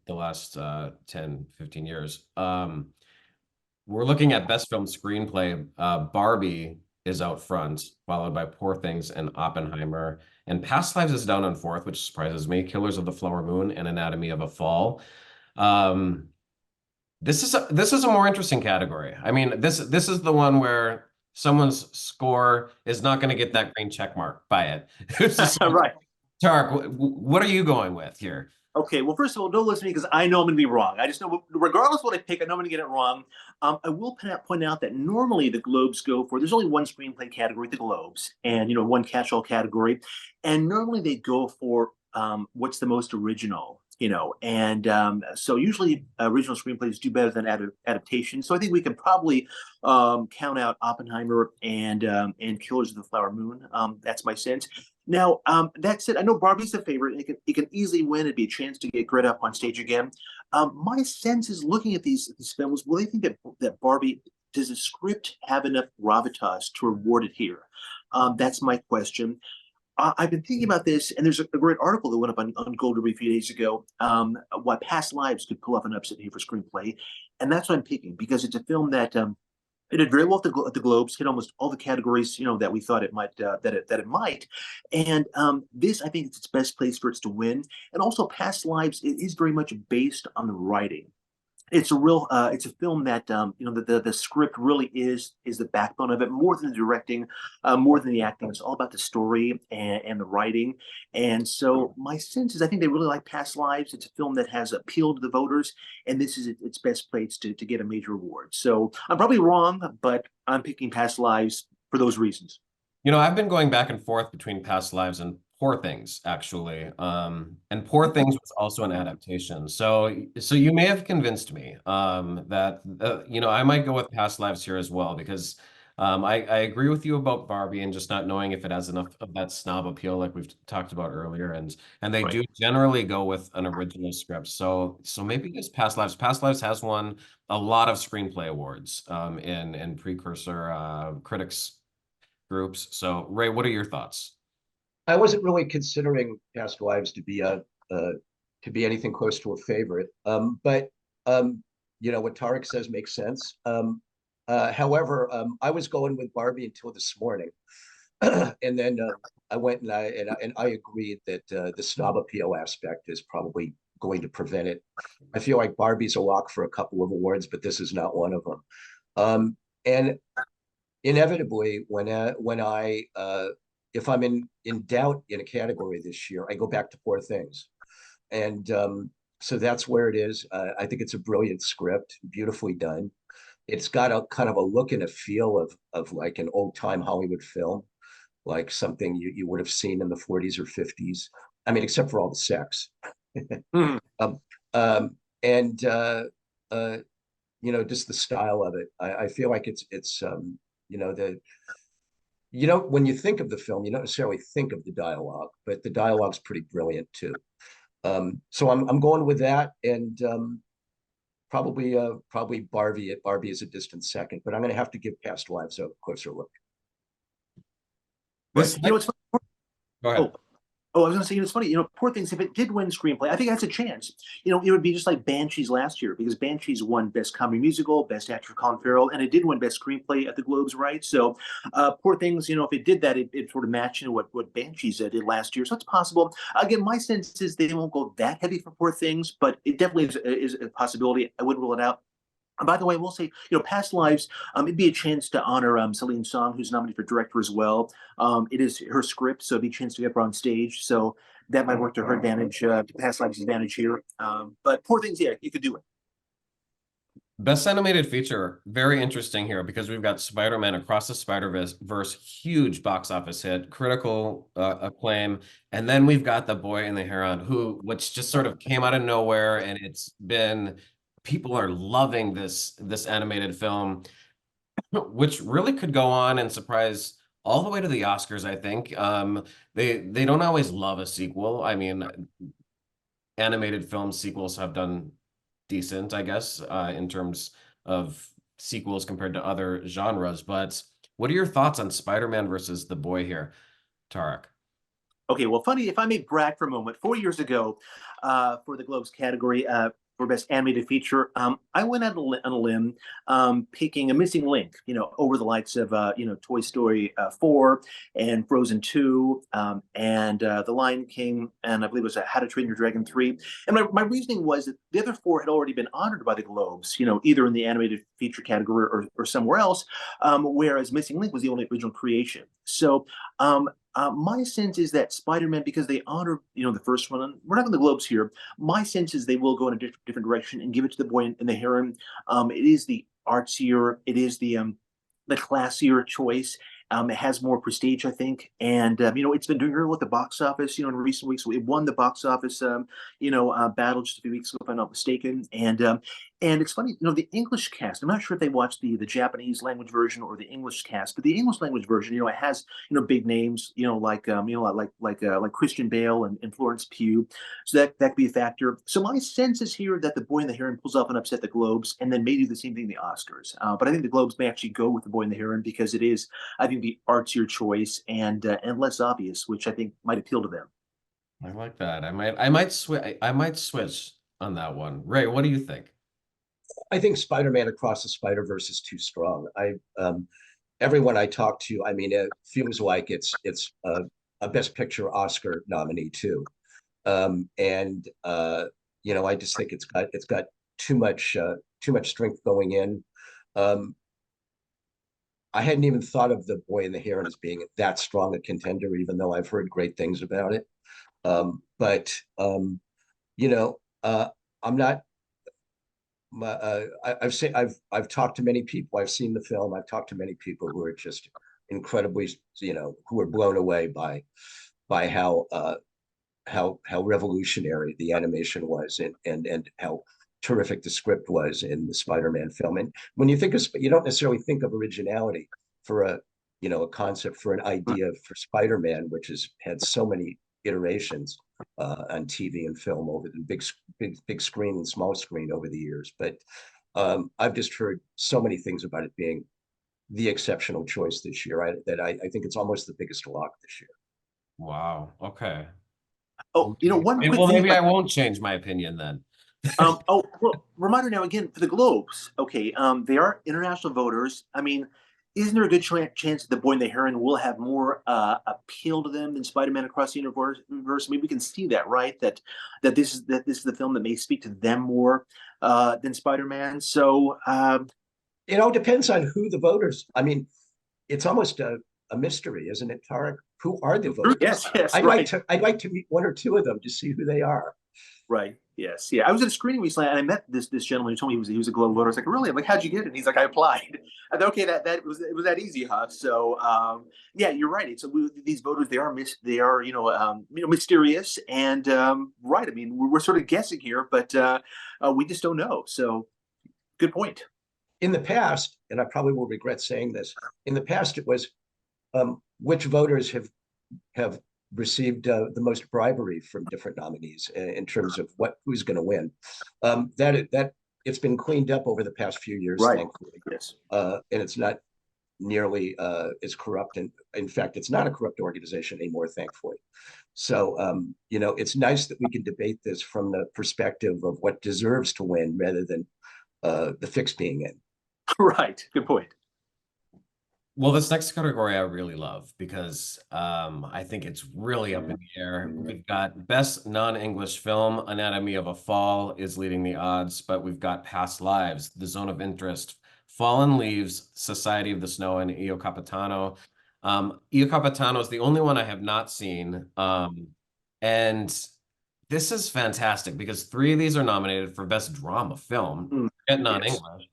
the last 10, 15 years. We're looking at Best Film Screenplay. Barbie is out front, followed by Poor Things and Oppenheimer. And Past Lives is down on fourth, which surprises me. Killers of the Flower Moon and Anatomy of a Fall. Um, this is a more interesting category. I mean, this is the one where someone's score is not going to get that green check mark by it. It's just like, Right. Tark, what are you going with here? Okay, well, first of all, don't listen to me because I know I'm going to be wrong. I just know, regardless of what I pick, I know I'm going to get it wrong. I will point out that normally the Globes there's only one screenplay category, the Globes, and, one catch-all category. And normally they go for what's the most original, and so usually original screenplays do better than adaptations. So I think we can probably count out Oppenheimer and Killers of the Flower Moon. That's my sense. Now, that said, I know Barbie's the favorite. It can easily win. It'd be a chance to get Greta up on stage again. My sense is looking at these films, will they think that Barbie, does the script have enough gravitas to reward it here? That's my question. I've been thinking about this, and there's a great article that went up on Gold a few days ago, why Past Lives could pull off an upset here for screenplay. And that's what I'm picking, because it's a film that it did very well at the Globes, hit almost all the categories, that we thought it might, that it might. And this, I think, it's its best place for it to win. And also, Past Lives, it is very much based on the writing. It's a film that, the script really is the backbone of it, more than the directing, more than the acting. It's all about the story and the writing. And so my sense is, I think they really like Past Lives. It's a film that has appealed to the voters, and this is its best place to get a major award. So I'm probably wrong, but I'm picking Past Lives for those reasons. I've been going back and forth between Past Lives and Poor Things, actually. And Poor Things was also an adaptation. So you may have convinced me that I might go with Past Lives here as well because I agree with you about Barbie and just not knowing if it has enough of that snob appeal like we've talked about earlier, and they Right. do generally go with an original script. So maybe just Past Lives. Past Lives has won a lot of screenplay awards in precursor critics groups. So, Ray, what are your thoughts? I wasn't really considering Past Lives to be anything close to a favorite, but you know what Tarek says makes sense. However, I was going with Barbie until this morning, and then I went and I agreed that the snob appeal aspect is probably going to prevent it. I feel like Barbie's a lock for a couple of awards, but this is not one of them. And inevitably, when I if I'm in doubt in a category this year, I go back to Poor Things, and so that's where it is. I think it's a brilliant script, beautifully done. It's got a kind of a look and a feel of like an old time Hollywood film, like something you would have seen in the 40s or 50s. I mean, except for all the sex. Mhm. um, and just the style of it. I feel like it's the when you think of the film, you don't necessarily think of the dialogue, but the dialogue's pretty brilliant too. So I'm going with that, and probably Barbie is a distant second, but I'm going to have to give Past Lives a closer look. This You know, it's Go ahead. oh, Oh, I was gonna say, it's funny, Poor Things, if it did win screenplay, I think it has a chance. It would be just like Banshees last year, because Banshees won Best Comedy Musical, Best Actor Colin Farrell, and it did win Best Screenplay at the Globes, right? So, Poor Things, if it did that, it sort of matched, what Banshees did last year. So it's possible. Again, my sense is they won't go that heavy for Poor Things, but it definitely is a possibility. I wouldn't rule it out. And by the way, we'll say, Past Lives, it'd be a chance to honor Celine Song, who's nominated for director as well. It is her script, so it'd be a chance to get her on stage. So that might work to her advantage, to Past Lives' advantage here. But Poor Things, yeah, you could do it. Best animated feature, very interesting here because we've got Spider-Man Across the Spider-Verse, huge box office hit, critical acclaim, and then we've got The Boy and the Heron, which just sort of came out of nowhere, and people are loving this animated film, which really could go on and surprise all the way to the Oscars, I think. They don't always love a sequel. I mean, animated film sequels have done decent, I guess, in terms of sequels compared to other genres. But what are your thoughts on Spider-Man versus The Boy here, Tariq? Okay, well, funny, if I may brag for a moment, 4 years ago, for the Globes category, for Best Animated Feature, I went out on a limb, picking A Missing Link, over the likes of, Toy Story 4 and Frozen 2, and The Lion King, and I believe it was How to Train Your Dragon 3. And my reasoning was that the other four had already been honored by the Globes, either in the animated feature category or somewhere else, whereas Missing Link was the only original creation. So, my sense is that Spider-Man, because they honor, the first one, and we're not on the Globes here. My sense is they will go in a different direction and give it to The Boy and the Heron. It is the artsier, it is the classier choice. It has more prestige, I think, and it's been doing really well at the box office. In recent weeks, it won the box office, battle just a few weeks ago, if I'm not mistaken. And it's funny, the English cast. I'm not sure if they watched the Japanese language version or the English cast, but the English language version, it has big names, like Christian Bale and Florence Pugh. So that could be a factor. So my sense is here that The Boy and the Heron pulls off and upset the Globes, and then may do the same thing in the Oscars. But I think the Globes may actually go with The Boy and the Heron because it is, I think, the artsier choice and less obvious, which I think might appeal to them. I like that. I might switch on that one. Ray, what do you think? I think Spider-Man Across the Spider-Verse is too strong. Everyone I talk to, I mean, it feels like it's a Best Picture Oscar nominee too, and I just think it's got too much strength going in. I hadn't even thought of The Boy and the Heron as being that strong a contender, even though I've heard great things about it. But I'm not. I've talked to many people. I've seen the film. I've talked to many people who are just incredibly, who are blown away by how revolutionary the animation was and how terrific the script was in the Spider-Man film. And when you think of, you don't necessarily think of originality for a concept, for an idea for Spider-Man, which has had so many iterations on TV and film over the big screen and small screen over the years. But I've just heard so many things about it being the exceptional choice this year that I think it's almost the biggest lock this year. Wow. Okay. Oh, one quick Well, thing. maybe I won't change my opinion then. Well, reminder now again for the Globes. Okay, they are international voters. I mean, isn't there a good chance that The Boy and the Heron will have more appeal to them than Spider-Man Across the Universe? Maybe we can see that, right? That this is the film that may speak to them more than Spider-Man. So It all depends on who the voters. I mean, it's almost a mystery, isn't it, Tariq? Who are the voters? yes, I'd right. I'd like to meet one or two of them to see who they are. Right. Yes. Yeah. I was at a screening recently, and I met this gentleman who told me he was a Globe voter. I was like, really? I'm like, how'd you get it? And he's like, I applied. I thought, okay, it was that easy, huh? So, yeah, you're right. It's these voters. They are mysterious and right. I mean, we're sort of guessing here, but we just don't know. So, good point. In the past, and I probably will regret saying this, in the past it was which voters have received the most bribery from different nominees in terms of who's going to win. That it's been cleaned up over the past few years, Right. thankfully. Yes. And it's not nearly as corrupt, and in fact, it's not a corrupt organization anymore, thankfully. So, it's nice that we can debate this from the perspective of what deserves to win rather than the fix being in. Right. Good point. Well, this next category I really love because I think it's really up in the air. We've got Best Non-English Film, Anatomy of a Fall is leading the odds, but we've got Past Lives, The Zone of Interest, Fallen Leaves, Society of the Snow, and Io Capitano. Io Capitano is the only one I have not seen. And this is fantastic because 3 of these are nominated for Best Drama Film, Yes. non-English.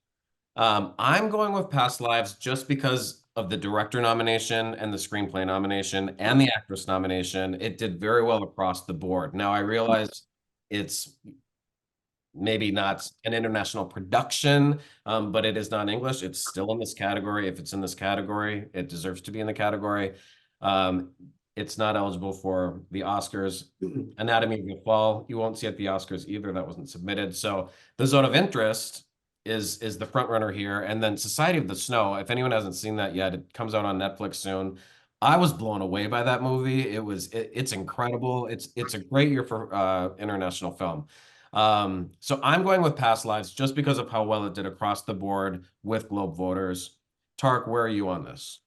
I'm going with Past Lives just because of the director nomination and the screenplay nomination and the actress nomination. It did very well across the board. Now, I realize it's maybe not an international production, but it is not English. It's still in this category. If it's in this category, it deserves to be in the category. It's not eligible for the Oscars. Anatomy of the Fall, you won't see at the Oscars either. That wasn't submitted. So the Zone of Interest is the front runner here, and then Society of the Snow. If anyone hasn't seen that yet, it comes out on Netflix soon. I was blown away by that movie. It's incredible. It's a great year for international film. So I'm going with Past Lives just because of how well it did across the board with Globe voters. Tark, where are you on this?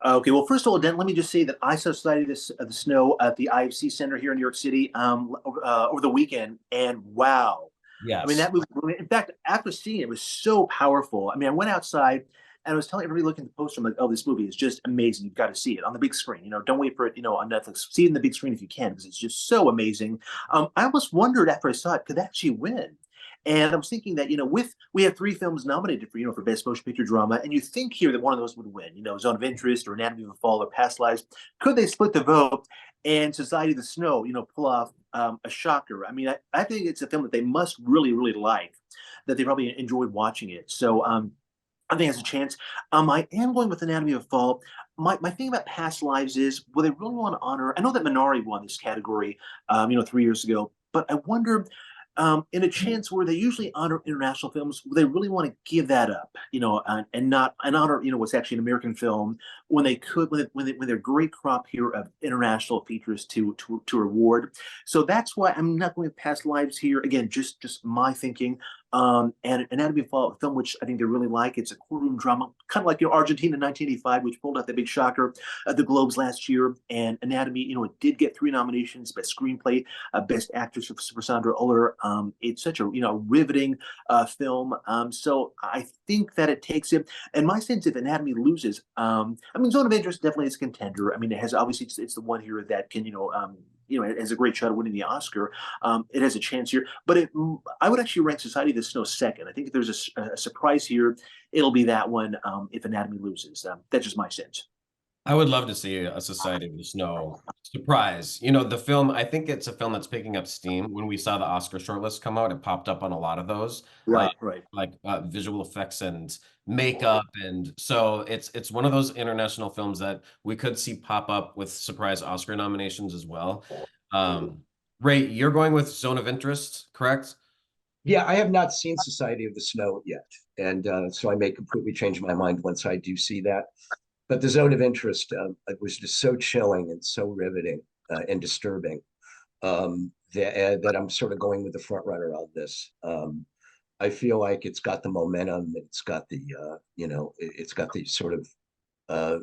Okay, well, first of all, Dan, let me just say that I saw Society of the Snow at the IFC Center here in New York City over the weekend, and wow. I mean, Yes. that movie, in fact, after seeing it, it was so powerful. I mean, I went outside and I was telling everybody looking at the poster, I'm like, oh, this movie is just amazing. You've got to see it on the big screen. Don't wait for it, on Netflix. See it in the big screen if you can, because it's just so amazing. I almost wondered after I saw it, could that actually win? And I was thinking that, we have 3 films nominated for Best Motion Picture Drama, and you think here that one of those would win, Zone of Interest or Anatomy of a Fall or Past Lives. Could they split the vote and Society of the Snow, pull off a shocker? I mean, I think it's a film that they must really, really like, that they probably enjoyed watching it. So I think has a chance. I am going with Anatomy of a Fall. My thing about Past Lives is, will they really want to honor? I know that Minari won this category, 3 years ago, but I wonder in a chance where they usually honor international films, they really want to give that up, and not and honor, what's actually an American film when they could, when they're great crop here of international features to reward. So that's why I'm not going with Past Lives here. Again, just my thinking. And Anatomy of a Fall, a film which I think they really like. It's a courtroom drama, kind of like Argentina in 1985, which pulled out the big shocker at the Globes last year. And Anatomy, it did get 3 nominations: Best Screenplay, Best Actress for Sandra Uller. It's such a riveting film. So I think that it takes it. And my sense, if Anatomy loses, I mean, Zone of Interest definitely is a contender. I mean, it has obviously it's the one here that can it has a great shot at winning the Oscar. It has a chance here, but I would actually rank Society of the Snow second. I think if there's a surprise here, it'll be that one. If Anatomy loses, that's just my sense. I would love to see a Society of the Snow surprise. The film, I think it's a film that's picking up steam. When we saw the Oscar shortlist come out, it popped up on a lot of those, Right, right. like visual effects and makeup. And so it's one of those international films that we could see pop up with surprise Oscar nominations as well. Ray, you're going with Zone of Interest, correct? Yeah, I have not seen Society of the Snow yet, and so I may completely change my mind once I do see that. But the Zone of Interest, it was just so chilling and so riveting and disturbing that I'm sort of going with the front runner on this. I feel like it's got the momentum, it's got the it's got the sort of uh,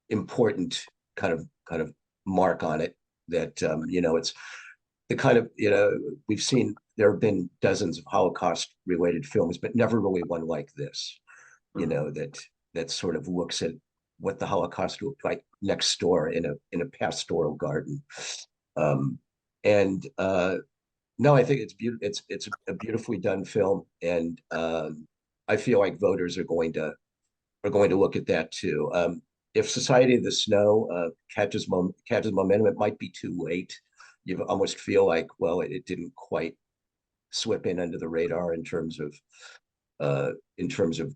important kind of mark on it that it's the kind of we've seen there have been dozens of Holocaust related films, but never really one like this. That sort of looks at what the Holocaust looked like next door in a pastoral garden. And no, I think it's beautiful. It's a beautifully done film, and I feel like voters are going to look at that too. If Society of the Snow catches momentum, it might be too late. You almost feel like, well, it didn't quite slip in under the radar in terms of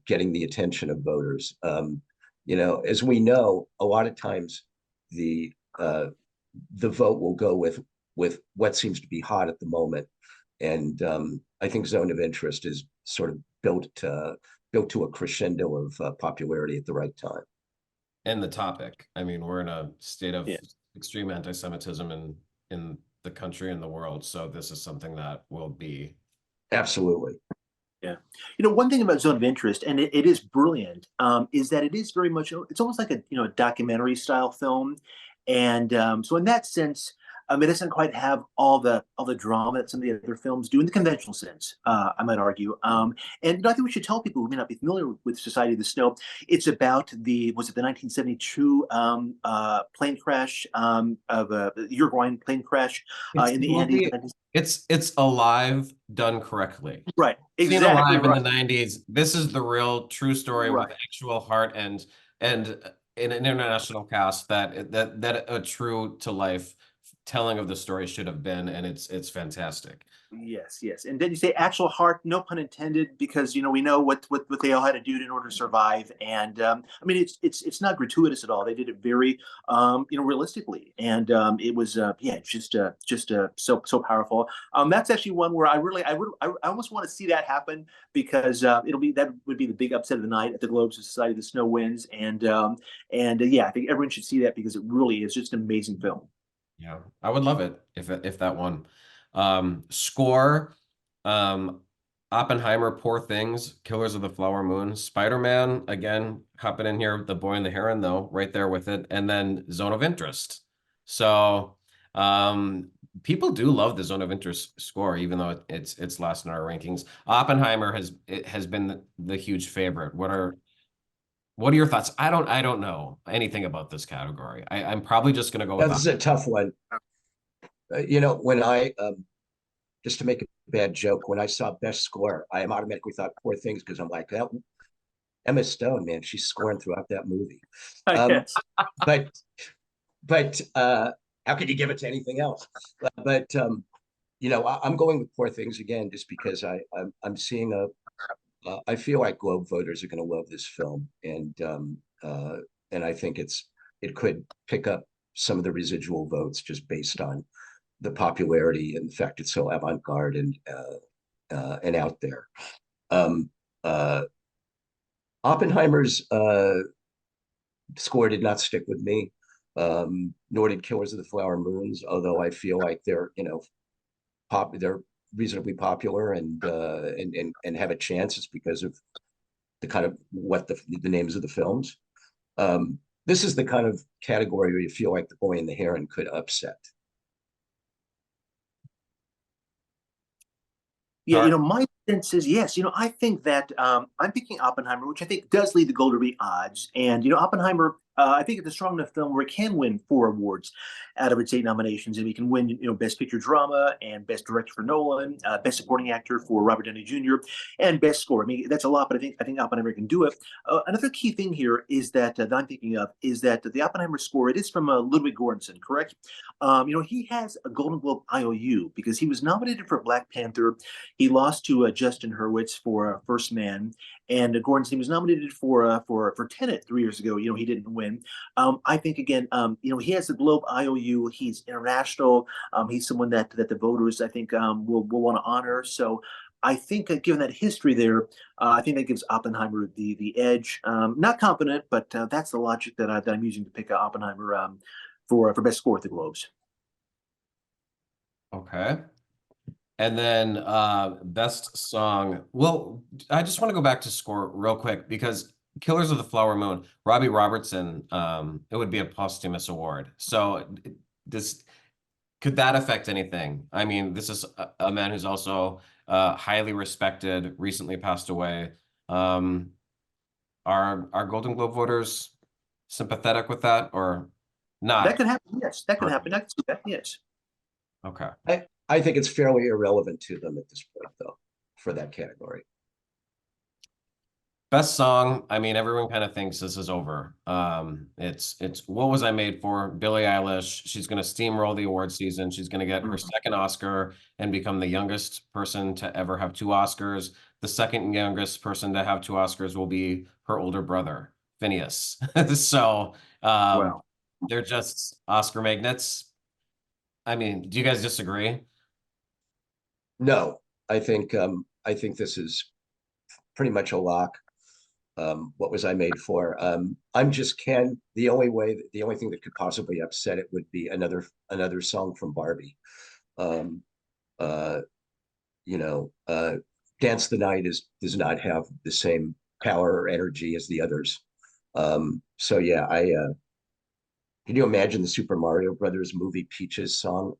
getting the attention of voters. As we know, a lot of times the vote will go with what seems to be hot at the moment, and I think Zone of Interest is sort of built to a crescendo of popularity at the right time. And the topic. I mean, we're in a state of extreme anti-Semitism in the country and the world, so this is something that will be absolutely. Yeah. One thing about Zone of Interest, and it is brilliant, is that it is very much, it's almost like a documentary style film. And so in that sense, it doesn't quite have all the drama that some of the other films do in the conventional sense, I might argue. And I think we should tell people who may not be familiar with Society of the Snow, it's about the 1972 plane crash, of the Uruguayan plane crash in the Andes. It's Alive done correctly. Right. Exactly. Seen Alive in the 90s. This is the real true story with actual heart and an international cast that a true to life telling of the story should have been, and it's fantastic. Yes. And then you say actual heart, no pun intended, because we know what they all had to do in order to survive. And I mean, it's not gratuitous at all. They did it very realistically, and it was just so powerful. That's actually one where I almost want to see that happen, because that would be the big upset of the night at the Globes of Society of the Snow wins, and I think everyone should see that, because it really is just an amazing film. Yeah, I would love it if that won. Score, Oppenheimer, Poor Things, Killers of the Flower Moon, Spider-Man, again, hopping in here, The Boy and the Heron, though, right there with it, and then Zone of Interest. So people do love the Zone of Interest score, even though it's last in our rankings. Oppenheimer has been the huge favorite. What are your thoughts? I don't know anything about this category. I'm probably just going to go with this is a tough one. When I just to make a bad joke, when I saw Best Score, I automatically thought Poor Things, because I'm like, that Emma Stone, man, she's scoring throughout that movie. But how could you give it to anything else? But I'm going with Poor Things again, just because I'm seeing I feel like Globe voters are going to love this film, and I think it could pick up some of the residual votes just based on the popularity and the fact it's so avant-garde and out there. Oppenheimer's score did not stick with me, nor did Killers of the Flower Moons, although I feel like they're they're reasonably popular and have a chance. It's because of the kind of what the names of the films. This is the kind of category where you feel like The Boy and the Heron could upset. Yeah, my sense is yes. I think that I'm picking Oppenheimer, which I think does lead the Gold Derby odds. And Oppenheimer, I think it's a strong enough film where it can win 4 awards out of its 8 nominations, and we can win, Best Picture Drama and Best Director for Nolan, Best Supporting Actor for Robert Downey Jr., and Best Score. I mean, that's a lot, but I think Oppenheimer can do it. Another key thing here is that I'm thinking of is that the Oppenheimer score, it is from Ludwig Göransson, correct? He has a Golden Globe IOU because he was nominated for Black Panther. He lost to Justin Hurwitz for First Man, and Göransson was nominated for Tenet 3 years ago. He didn't win. I think again, he has the Globe IOU. He's international. He's someone that the voters, I think, will want to honor. So I think, given that history there, I think that gives Oppenheimer the edge. Not confident, but that's the logic that I'm using to pick Oppenheimer for Best Score at the Globes. Okay. And then Best Song. Well, I just want to go back to Score real quick, because Killers of the Flower Moon, Robbie Robertson, it would be a posthumous award. So this could that affect anything? I mean, this is a man who's also highly respected, recently passed away. Are Golden Globe voters sympathetic with that or not? That could happen. Yes, that could happen. I can see that. Yes. Okay. I think it's fairly irrelevant to them at this point, though, for that category. Best song, I mean, everyone kind of thinks this is over. It's What Was I Made For? Billie Eilish. She's going to steamroll the award season. She's going to get her second Oscar and become the youngest person to ever have 2 Oscars. The second youngest person to have 2 Oscars will be her older brother, Phineas. So Wow. they're just Oscar magnets. I mean, do you guys disagree? No, I think this is pretty much a lock. What was I made for? I'm just Ken. The only thing that could possibly upset it would be another song from Barbie. You know, Dance the Night does not have the same power or energy as the others. So yeah, can you imagine the Super Mario Brothers movie Peaches song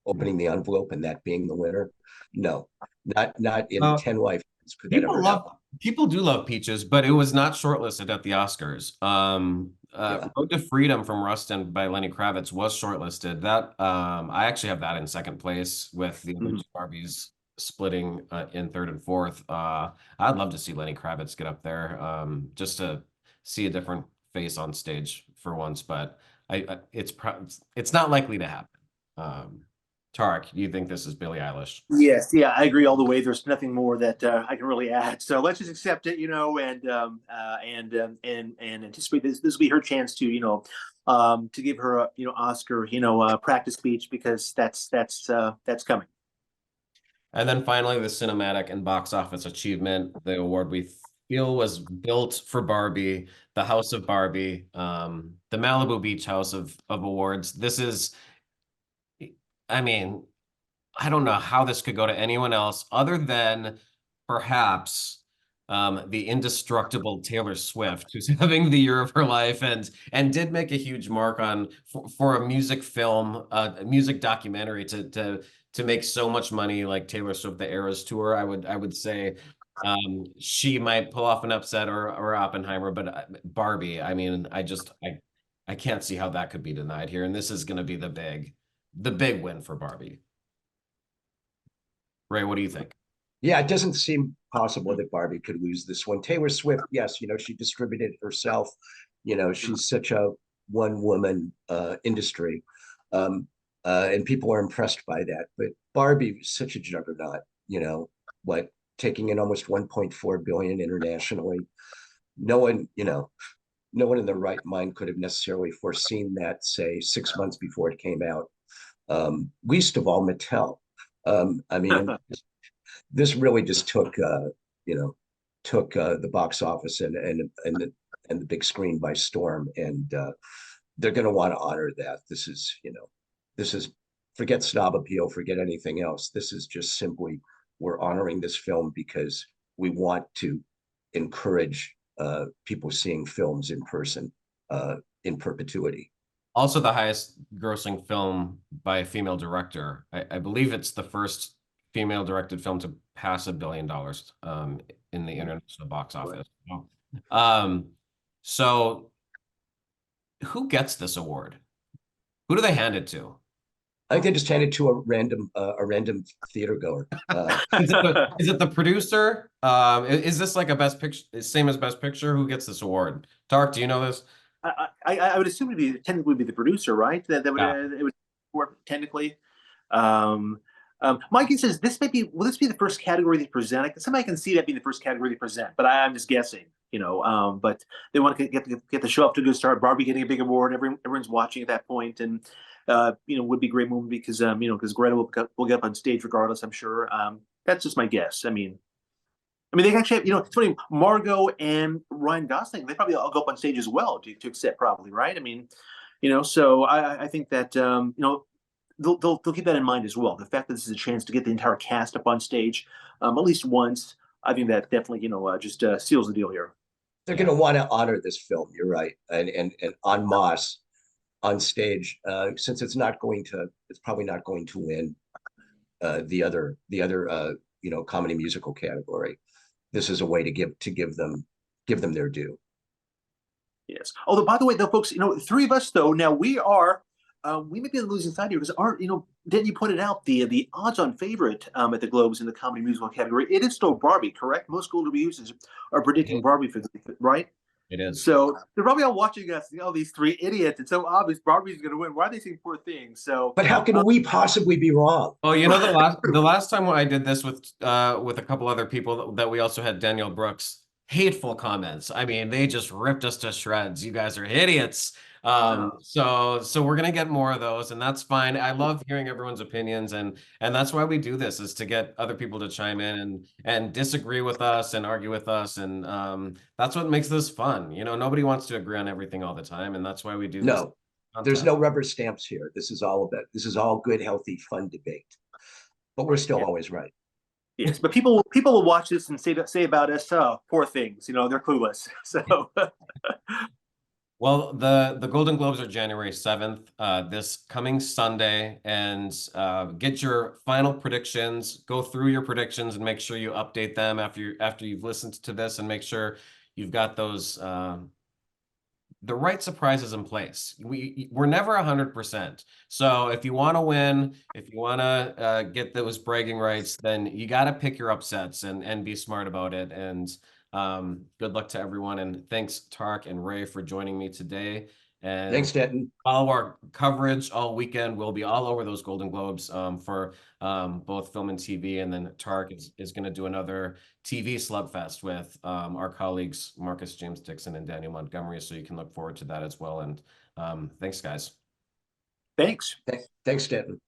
opening the envelope and that being the winner? No, not in 10 lifetimes could that ever happen. People do love Peaches, but it was not shortlisted at the Oscars. Yeah. Road to Freedom from Rustin by Lenny Kravitz was shortlisted. That I actually have that in second place with the other 2 Barbies splitting in third and fourth. I'd love to see Lenny Kravitz get up there just to see a different face on stage for once, but it's not likely to happen. Tariq, do you think this is Billie Eilish? Yes, yeah, I agree all the way. There's nothing more that I can really add. So let's just accept it, and anticipate this. This will be her chance to, to give her a, Oscar, practice speech because that's coming. And then finally, the cinematic and box office achievement, the award we feel was built for Barbie, the House of Barbie, the Malibu Beach House of awards. This is, I mean, I don't know how this could go to anyone else other than perhaps the indestructible Taylor Swift, who's having the year of her life and did make a huge mark on for a music film, a music documentary to make so much money like Taylor Swift the Eras Tour. I would say she might pull off an upset or Oppenheimer, but Barbie, I mean, I can't see how that could be denied here, and this is going to be the big win for Barbie. Ray, what do you think? Yeah, it doesn't seem possible that Barbie could lose this one. Taylor Swift, yes, she distributed it herself. She's such a one-woman industry, and people are impressed by that. But Barbie is such a juggernaut. Taking in almost 1.4 billion internationally. No one in their right mind could have necessarily foreseen that, say, 6 months before it came out. Least of all Mattel. I mean, this really just took the box office and the big screen by storm, and they're going to want to honor that. This is forget snob appeal, forget anything else. This is just simply we're honoring this film because we want to encourage people seeing films in person in perpetuity. Also the highest grossing film by a female director. I believe it's the first female directed film to pass $1 billion in the international box office. So who gets this award? Who do they hand it to? I think they just hand it to a random theater goer. Is it the producer? Is this like a best picture, same as best picture? Who gets this award? Tark, do you know this? I would assume technically be the producer, right? That would it would work technically. My guess is will this be the first category they present? Somebody can see that being the first category they present, but I'm just guessing, but they want to get the show up to a good start. Barbie getting a big award, everyone's watching at that point, and would be a great movie because because Greta will get up on stage regardless, I'm sure. That's just my guess. I mean they actually have, it's funny, Margot and Ryan Gosling, they probably all go up on stage as well to accept, probably, right? I mean, so I think that they'll keep that in mind as well. The fact that this is a chance to get the entire cast up on stage at least once, I think that definitely just seals the deal here. They're going to want to honor this film. You're right, and en masse on stage, since it's probably not going to win the other comedy musical category. This is a way to give them their due. Yes. Although, by the way, though, folks, three of us, though, now we may be on the losing side here because Denton, you pointed out the odds-on favorite at the Globes in the comedy musical category. It is still Barbie, correct? Most Golden Globe users are predicting Barbie for right? It is. So they're probably all watching us. These three idiots. It's so obvious Barbie's going to win. Why are they saying poor things? So, but how can we possibly be wrong? Oh, the last time I did this with a couple other people that we also had Daniel Brooks. Hateful comments. I mean, they just ripped us to shreds. You guys are idiots. So we're gonna get more of those, and that's fine. I love hearing everyone's opinions, and that's why we do this, is to get other people to chime in and disagree with us and argue with us, and that's what makes this fun. Nobody wants to agree on everything all the time, and that's why we do this. No, there's no rubber stamps here. This is all good, healthy, fun debate. But we're still always right. Yes, but people will watch this and say about us, oh, poor things. They're clueless. So. Well, the Golden Globes are January 7th, this coming Sunday, and get your final predictions. Go through your predictions and make sure you update them after you've listened to this, and make sure you've got those the right surprises in place. We're never 100%. So if you want to win, if you want to get those bragging rights, then you got to pick your upsets and be smart about it. And good luck to everyone. And thanks, Tariq and Ray, for joining me today. And thanks, Denton. Follow our coverage all weekend. We'll be all over those Golden Globes for both film and TV. And then Tariq is going to do another TV slugfest with our colleagues, Marcus James Dixon and Daniel Montgomery. So you can look forward to that as well. And thanks, guys. Thanks. Thanks, Denton.